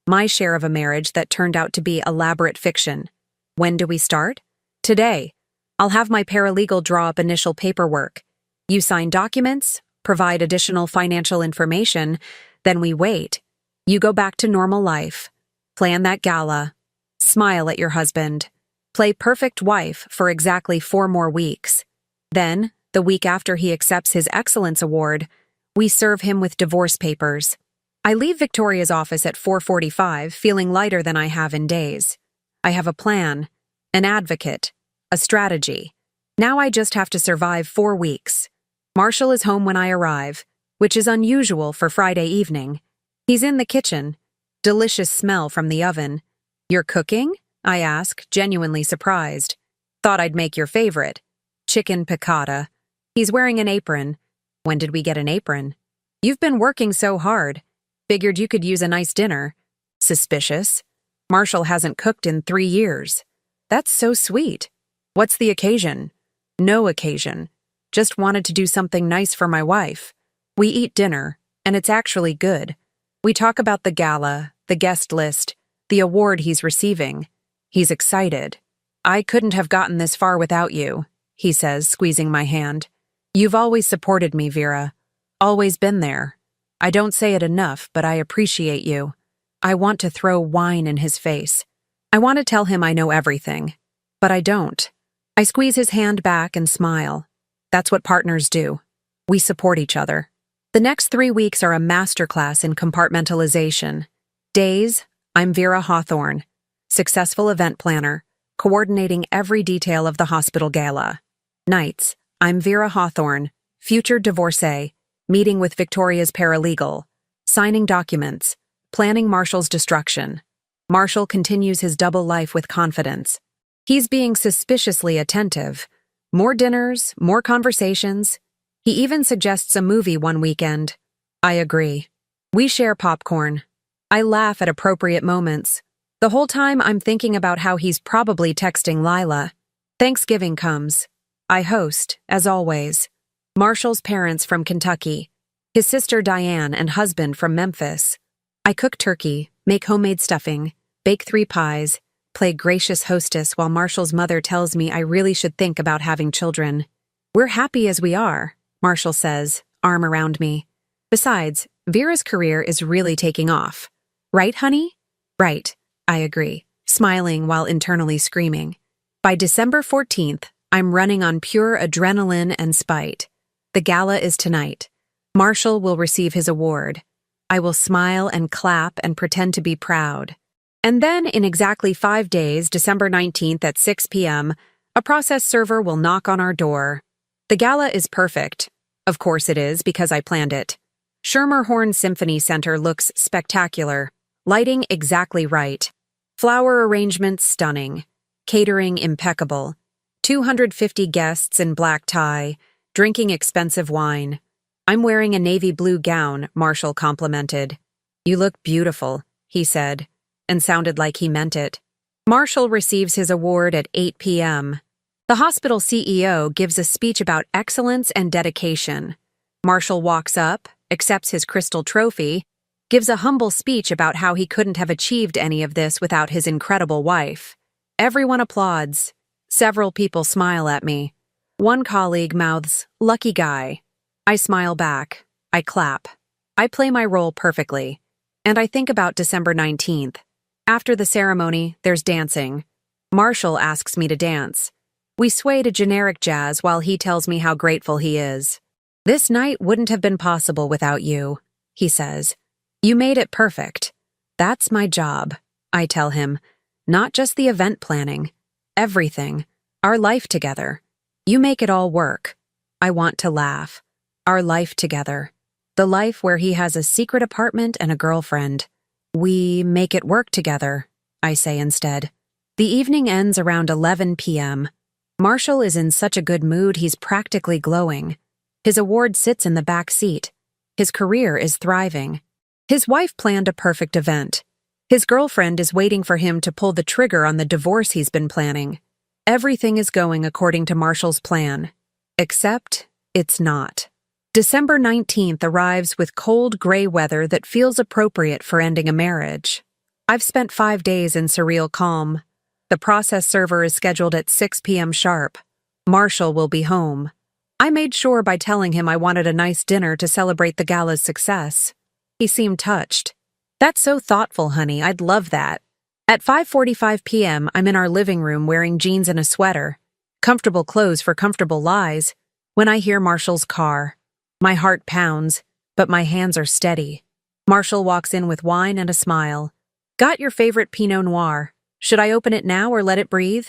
My share of a marriage that turned out to be elaborate fiction. When do we start? Today. I'll have my paralegal draw up initial paperwork. You sign documents, provide additional financial information, then we wait. You go back to normal life. Plan that gala. Smile at your husband. Play perfect wife for exactly 4 more weeks. Then, the week after he accepts his Excellence Award, we serve him with divorce papers. I leave Victoria's office at 4:45, feeling lighter than I have in days. I have a plan, an advocate, a strategy. Now I just have to survive 4 weeks. Marshall is home when I arrive, which is unusual for Friday evening. He's in the kitchen. Delicious smell from the oven. You're cooking? I ask, genuinely surprised. Thought I'd make your favorite. Chicken piccata. He's wearing an apron. When did we get an apron? You've been working so hard. Figured you could use a nice dinner. Suspicious. Marshall hasn't cooked in 3 years. That's so sweet. What's the occasion? No occasion. Just wanted to do something nice for my wife. We eat dinner, and it's actually good. We talk about the gala, the guest list, the award he's receiving. He's excited. I couldn't have gotten this far without you, he says, squeezing my hand. You've always supported me, Vera. Always been there. I don't say it enough, but I appreciate you. I want to throw wine in his face. I want to tell him I know everything. But I don't. I squeeze his hand back and smile. That's what partners do. We support each other. The next 3 weeks are a masterclass in compartmentalization. Days, I'm Vera Hawthorne, successful event planner, coordinating every detail of the hospital gala. Nights, I'm Vera Hawthorne, future divorcee, meeting with Victoria's paralegal, signing documents, planning Marshall's destruction. Marshall continues his double life with confidence. He's being suspiciously attentive. More dinners, more conversations. He even suggests a movie one weekend. I agree. We share popcorn. I laugh at appropriate moments. The whole time I'm thinking about how he's probably texting Lila. Thanksgiving comes. I host, as always. Marshall's parents from Kentucky. His sister Diane and husband from Memphis. I cook turkey, make homemade stuffing, bake 3 pies, play gracious hostess while Marshall's mother tells me I really should think about having children. We're happy as we are, Marshall says, arm around me. Besides, Vera's career is really taking off. Right, honey? Right, I agree, smiling while internally screaming. By December 14th, I'm running on pure adrenaline and spite. The gala is tonight. Marshall will receive his award. I will smile and clap and pretend to be proud. And then, in exactly 5 days, December 19th at 6 p.m., a process server will knock on our door. The gala is perfect. Of course it is, because I planned it. Schermerhorn Symphony Center looks spectacular. Lighting exactly right. Flower arrangements stunning. Catering impeccable. 250 guests in black tie, drinking expensive wine. I'm wearing a navy blue gown, Marshall complimented. You look beautiful, he said, and sounded like he meant it. Marshall receives his award at 8 p.m. The hospital CEO gives a speech about excellence and dedication. Marshall walks up, accepts his crystal trophy, gives a humble speech about how he couldn't have achieved any of this without his incredible wife. Everyone applauds. Several people smile at me. One colleague mouths, "Lucky guy." I smile back. I clap. I play my role perfectly. And I think about December 19th. After the ceremony, there's dancing. Marshall asks me to dance. We sway to generic jazz while he tells me how grateful he is. "This night wouldn't have been possible without you," he says. "You made it perfect." "That's my job," I tell him. "Not just the event planning. Everything. Our life together. You make it all work." I want to laugh. Our life together. The life where he has a secret apartment and a girlfriend. "We make it work together," I say instead. The evening ends around 11 p.m. Marshall is in such a good mood he's practically glowing. His award sits in the back seat. His career is thriving. His wife planned a perfect event. His girlfriend is waiting for him to pull the trigger on the divorce he's been planning. Everything is going according to Marshall's plan. Except it's not. December 19th arrives with cold, gray weather that feels appropriate for ending a marriage. I've spent 5 days in surreal calm. The process server is scheduled at 6 p.m. sharp. Marshall will be home. I made sure by telling him I wanted a nice dinner to celebrate the gala's success. He seemed touched. "That's so thoughtful, honey. I'd love that." At 5:45 p.m., I'm in our living room wearing jeans and a sweater. Comfortable clothes for comfortable lies. When I hear Marshall's car. My heart pounds, but my hands are steady. Marshall walks in with wine and a smile. "Got your favorite Pinot Noir. Should I open it now or let it breathe?"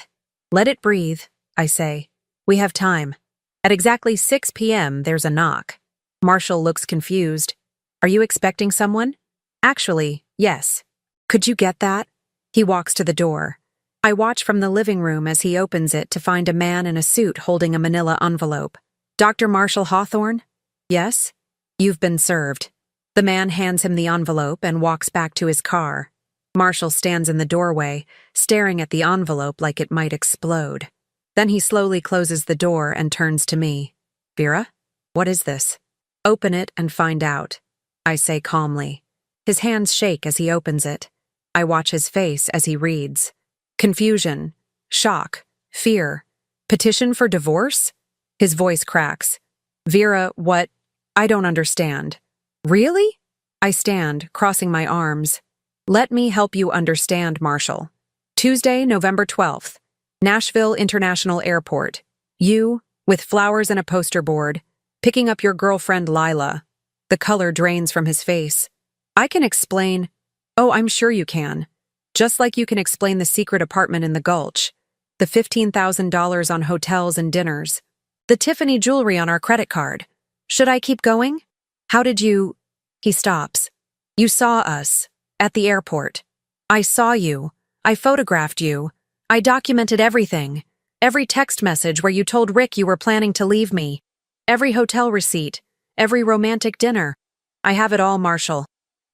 "Let it breathe," I say. "We have time." At exactly 6 p.m., there's a knock. Marshall looks confused. "Are you expecting someone?" "Actually, yes." "Could you get that?" He walks to the door. I watch from the living room as he opens it to find a man in a suit holding a manila envelope. "Dr. Marshall Hawthorne?" "Yes." "You've been served." The man hands him the envelope and walks back to his car. Marshall stands in the doorway, staring at the envelope like it might explode. Then he slowly closes the door and turns to me. "Vera, what is this?" "Open it and find out," I say calmly. His hands shake as he opens it. I watch his face as he reads. Confusion, shock, fear. Petition for divorce? His voice cracks. "Vera, what? I don't understand." "Really?" I stand, crossing my arms. "Let me help you understand, Marshall. Tuesday, November 12th. Nashville International Airport. You, with flowers and a poster board, picking up your girlfriend Lila." The color drains from his face. "I can explain." "Oh, I'm sure you can. Just like you can explain the secret apartment in the Gulch, the $15,000 on hotels and dinners, the Tiffany jewelry on our credit card. Should I keep going?" "How did you—" He stops. "You saw us. At the airport. I saw you. I photographed you. I documented everything. Every text message where you told Rick you were planning to leave me. Every hotel receipt. Every romantic dinner. I have it all, Marshall.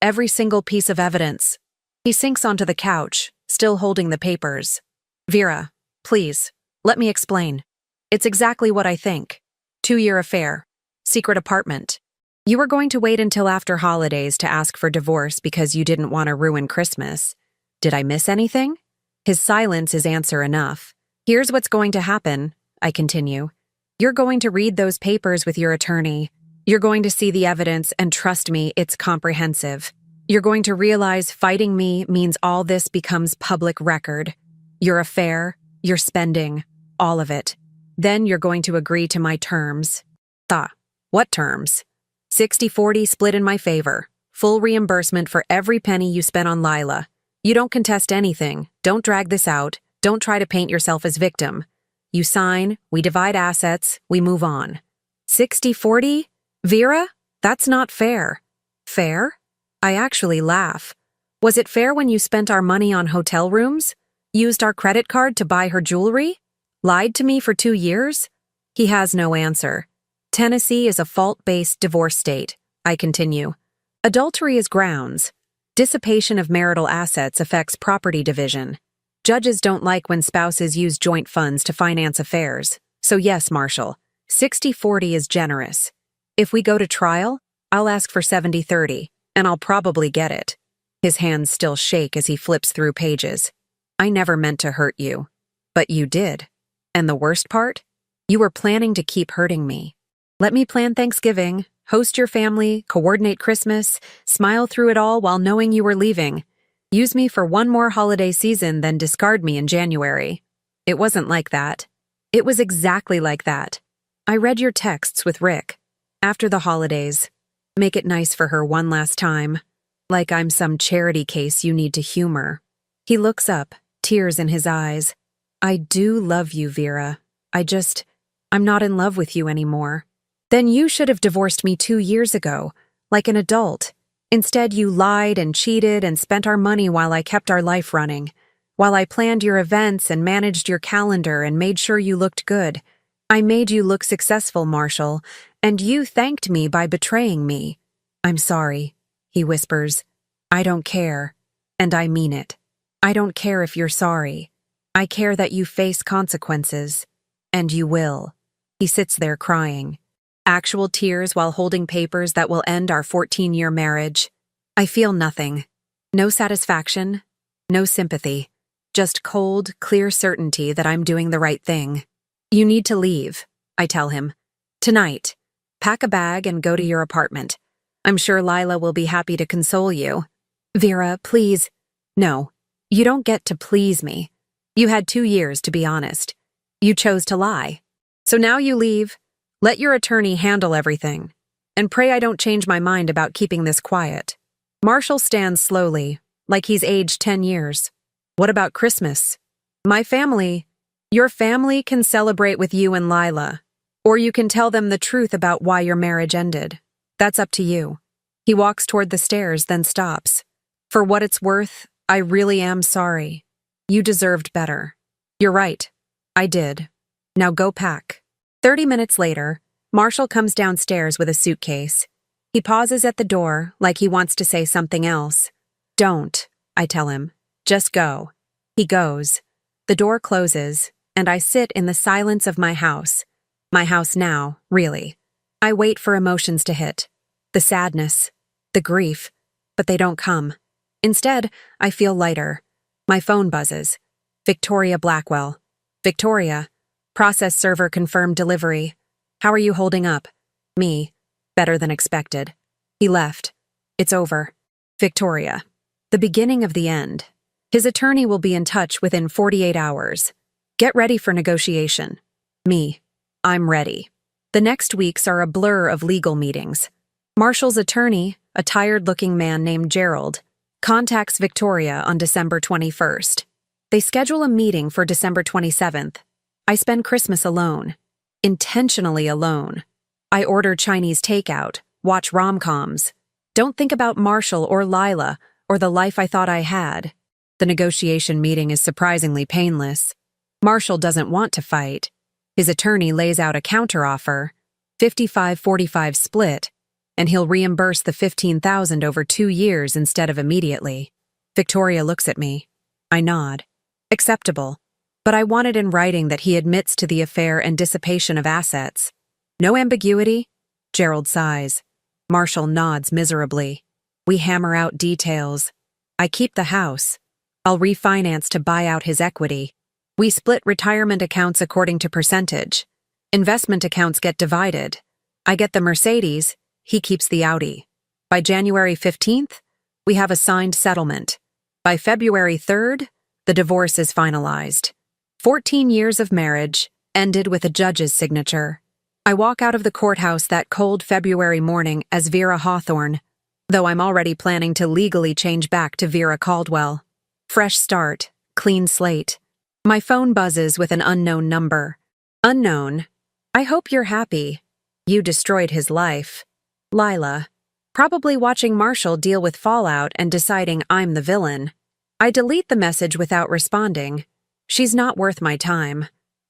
Every single piece of evidence." He sinks onto the couch, still holding the papers. "Vera, please, let me explain. It's exactly what I think. 2-year affair. Secret apartment. You were going to wait until after holidays to ask for divorce because you didn't want to ruin Christmas. Did I miss anything?" His silence is answer enough. "Here's what's going to happen," I continue. "You're going to read those papers with your attorney. You're going to see the evidence, and trust me, it's comprehensive. You're going to realize fighting me means all this becomes public record. Your affair, your spending, all of it. Then you're going to agree to my terms." What terms?" 60-40 split in my favor. Full reimbursement for every penny you spent on Lila. You don't contest anything. Don't drag this out. Don't try to paint yourself as victim. You sign, we divide assets, we move on. 60-40? Vera? That's not fair. Fair? I actually laugh. Was it fair when you spent our money on hotel rooms? Used our credit card to buy her jewelry? Lied to me for 2 years? He has no answer. Tennessee is a fault-based divorce state. I continue. Adultery is grounds. Dissipation of marital assets affects property division. Judges don't like when spouses use joint funds to finance affairs. So yes, Marshall, 60-40 is generous. If we go to trial, I'll ask for 70-30, and I'll probably get it. His hands still shake as he flips through pages. I never meant to hurt you. But you did. And the worst part? You were planning to keep hurting me. Let me plan Thanksgiving, host your family, coordinate Christmas, smile through it all while knowing you were leaving. Use me for one more holiday season, then discard me in January. It wasn't like that. It was exactly like that. I read your texts with Rick. After the holidays. Make it nice for her one last time. Like I'm some charity case you need to humor. He looks up, tears in his eyes. I do love you, Vera. I'm not in love with you anymore. Then you should have divorced me 2 years ago, like an adult. Instead, you lied and cheated and spent our money while I kept our life running, while I planned your events and managed your calendar and made sure you looked good. I made you look successful, Marshall, and you thanked me by betraying me. I'm sorry, he whispers. I don't care, and I mean it. I don't care if you're sorry. I care that you face consequences, and you will. He sits there crying. Actual tears while holding papers that will end our 14-year marriage. I feel nothing. No satisfaction, no sympathy. Just cold, clear certainty that I'm doing the right thing. You need to leave, I tell him. Tonight. Pack a bag and go to your apartment. I'm sure Lila will be happy to console you. Vera, please. No, you don't get to please me. You had 2 years, to be honest. You chose to lie. So now you leave. Let your attorney handle everything. And pray I don't change my mind about keeping this quiet. Marshall stands slowly, like he's aged 10 years. What about Christmas? My family. Your family can celebrate with you and Lila. Or you can tell them the truth about why your marriage ended. That's up to you. He walks toward the stairs, then stops. For what it's worth, I really am sorry. You deserved better. You're right. I did. Now go pack. 30 minutes later, Marshall comes downstairs with a suitcase. He pauses at the door, like he wants to say something else. Don't, I tell him. Just go. He goes. The door closes, and I sit in the silence of my house. My house now, really. I wait for emotions to hit. The sadness, the grief, but they don't come. Instead, I feel lighter. My phone buzzes. Victoria Blackwell. Victoria. Process server confirmed delivery. How are you holding up? Me. Better than expected. He left. It's over. Victoria. The beginning of the end. His attorney will be in touch within 48 hours. Get ready for negotiation. Me. I'm ready. The next weeks are a blur of legal meetings. Marshall's attorney, a tired-looking man named Gerald, contacts Victoria on December 21st. They schedule a meeting for December 27th. I spend Christmas alone. Intentionally alone. I order Chinese takeout, watch rom-coms. Don't think about Marshall or Lila or the life I thought I had. The negotiation meeting is surprisingly painless. Marshall doesn't want to fight. His attorney lays out a counteroffer, 55-45 split, and he'll reimburse the $15,000 over 2 years instead of immediately. Victoria looks at me. I nod. Acceptable. But I want it in writing that he admits to the affair and dissipation of assets. No ambiguity? Gerald sighs. Marshall nods miserably. We hammer out details. I keep the house. I'll refinance to buy out his equity. We split retirement accounts according to percentage. Investment accounts get divided. I get the Mercedes, he keeps the Audi. By January 15th, we have a signed settlement. By February 3rd, the divorce is finalized. 14 years of marriage ended with a judge's signature. I walk out of the courthouse that cold February morning as Vera Hawthorne, though I'm already planning to legally change back to Vera Caldwell. Fresh start, clean slate. My phone buzzes with an unknown number. Unknown. I hope you're happy. You destroyed his life. Lila. Probably watching Marshall deal with fallout and deciding I'm the villain. I delete the message without responding. She's not worth my time.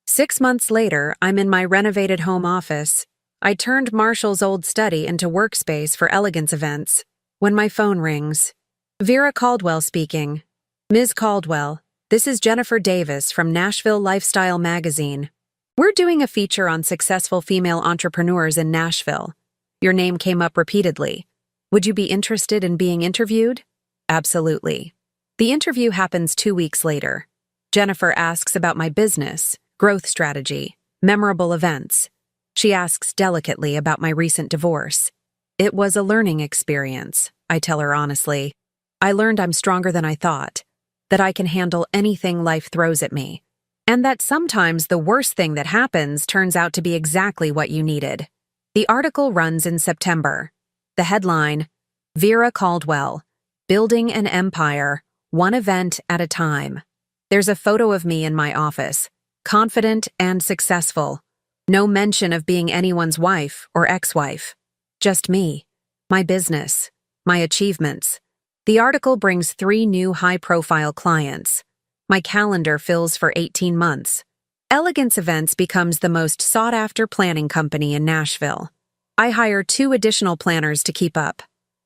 6 months later, I'm in my renovated home office. I turned Marshall's old study into workspace for elegance events. When my phone rings. Vera Caldwell speaking. Ms. Caldwell, this is Jennifer Davis from Nashville Lifestyle Magazine. We're doing a feature on successful female entrepreneurs in Nashville. Your name came up repeatedly. Would you be interested in being interviewed? Absolutely. The interview happens 2 weeks later. Jennifer asks about my business, growth strategy, memorable events. She asks delicately about my recent divorce. It was a learning experience, I tell her honestly. I learned I'm stronger than I thought, that I can handle anything life throws at me, and that sometimes the worst thing that happens turns out to be exactly what you needed. The article runs in September. The headline, Vera Caldwell, Building an Empire, One Event at a Time. There's a photo of me in my office, confident and successful. No mention of being anyone's wife or ex-wife. Just me, my business, my achievements. The article brings 3 new high-profile clients. My calendar fills for 18 months. Elegance Events becomes the most sought-after planning company in Nashville. I hire 2 additional planners to keep up.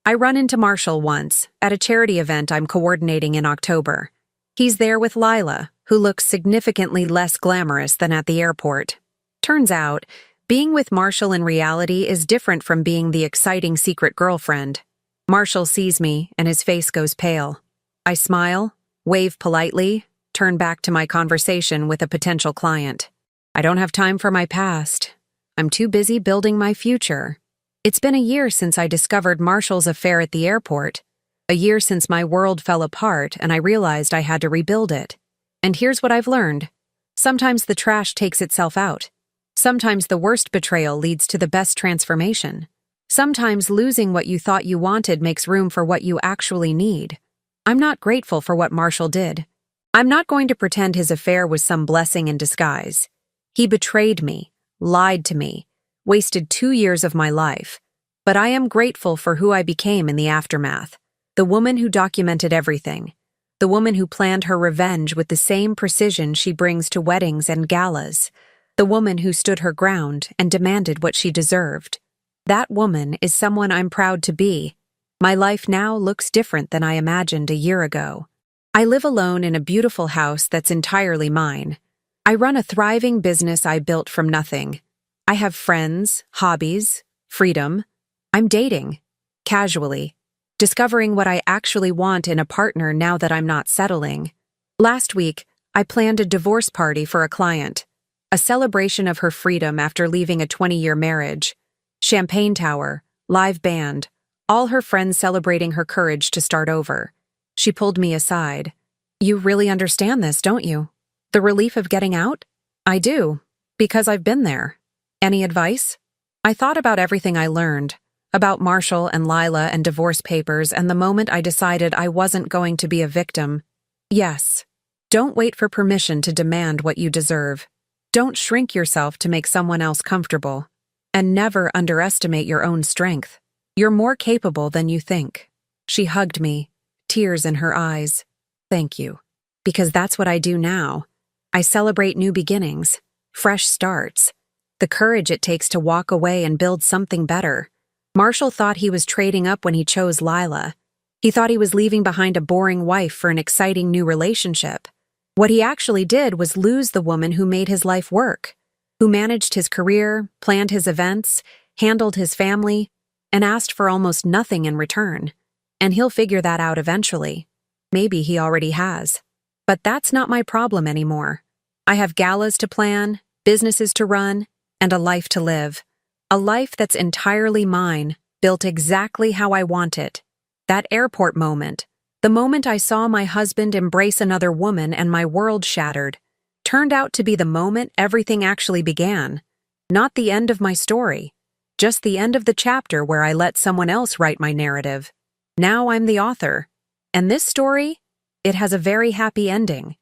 I run into Marshall once, at a charity event I'm coordinating in October. He's there with Lila, who looks significantly less glamorous than at the airport. Turns out, being with Marshall in reality is different from being the exciting secret girlfriend. Marshall sees me, and his face goes pale. I smile, wave politely, turn back to my conversation with a potential client. I don't have time for my past. I'm too busy building my future. It's been a year since I discovered Marshall's affair at the airport. A year since my world fell apart and I realized I had to rebuild it. And here's what I've learned. Sometimes the trash takes itself out. Sometimes the worst betrayal leads to the best transformation. Sometimes losing what you thought you wanted makes room for what you actually need. I'm not grateful for what Marshall did. I'm not going to pretend his affair was some blessing in disguise. He betrayed me, lied to me, wasted 2 years of my life. But I am grateful for who I became in the aftermath. The woman who documented everything. The woman who planned her revenge with the same precision she brings to weddings and galas. The woman who stood her ground and demanded what she deserved. That woman is someone I'm proud to be. My life now looks different than I imagined a year ago. I live alone in a beautiful house that's entirely mine. I run a thriving business I built from nothing. I have friends, hobbies, freedom. I'm dating, casually, discovering what I actually want in a partner now that I'm not settling. Last week, I planned a divorce party for a client, a celebration of her freedom after leaving a 20-year marriage. Champagne tower, live band, all her friends celebrating her courage to start over. She pulled me aside. You really understand this, don't you? The relief of getting out? I do, because I've been there. Any advice? I thought about everything I learned, about Marshall and Lila and divorce papers, and the moment I decided I wasn't going to be a victim. Yes. Don't wait for permission to demand what you deserve. Don't shrink yourself to make someone else comfortable. And never underestimate your own strength. You're more capable than you think. She hugged me, tears in her eyes. Thank you. Because that's what I do now. I celebrate new beginnings, fresh starts, the courage it takes to walk away and build something better. Marshall thought he was trading up when he chose Lila. He thought he was leaving behind a boring wife for an exciting new relationship. What he actually did was lose the woman who made his life work, who managed his career, planned his events, handled his family, and asked for almost nothing in return. And he'll figure that out eventually. Maybe he already has. But that's not my problem anymore. I have galas to plan, businesses to run, and a life to live. A life that's entirely mine, built exactly how I want it. That airport moment, the moment I saw my husband embrace another woman and my world shattered, turned out to be the moment everything actually began. Not the end of my story, just the end of the chapter where I let someone else write my narrative. Now I'm the author. And this story, it has a very happy ending.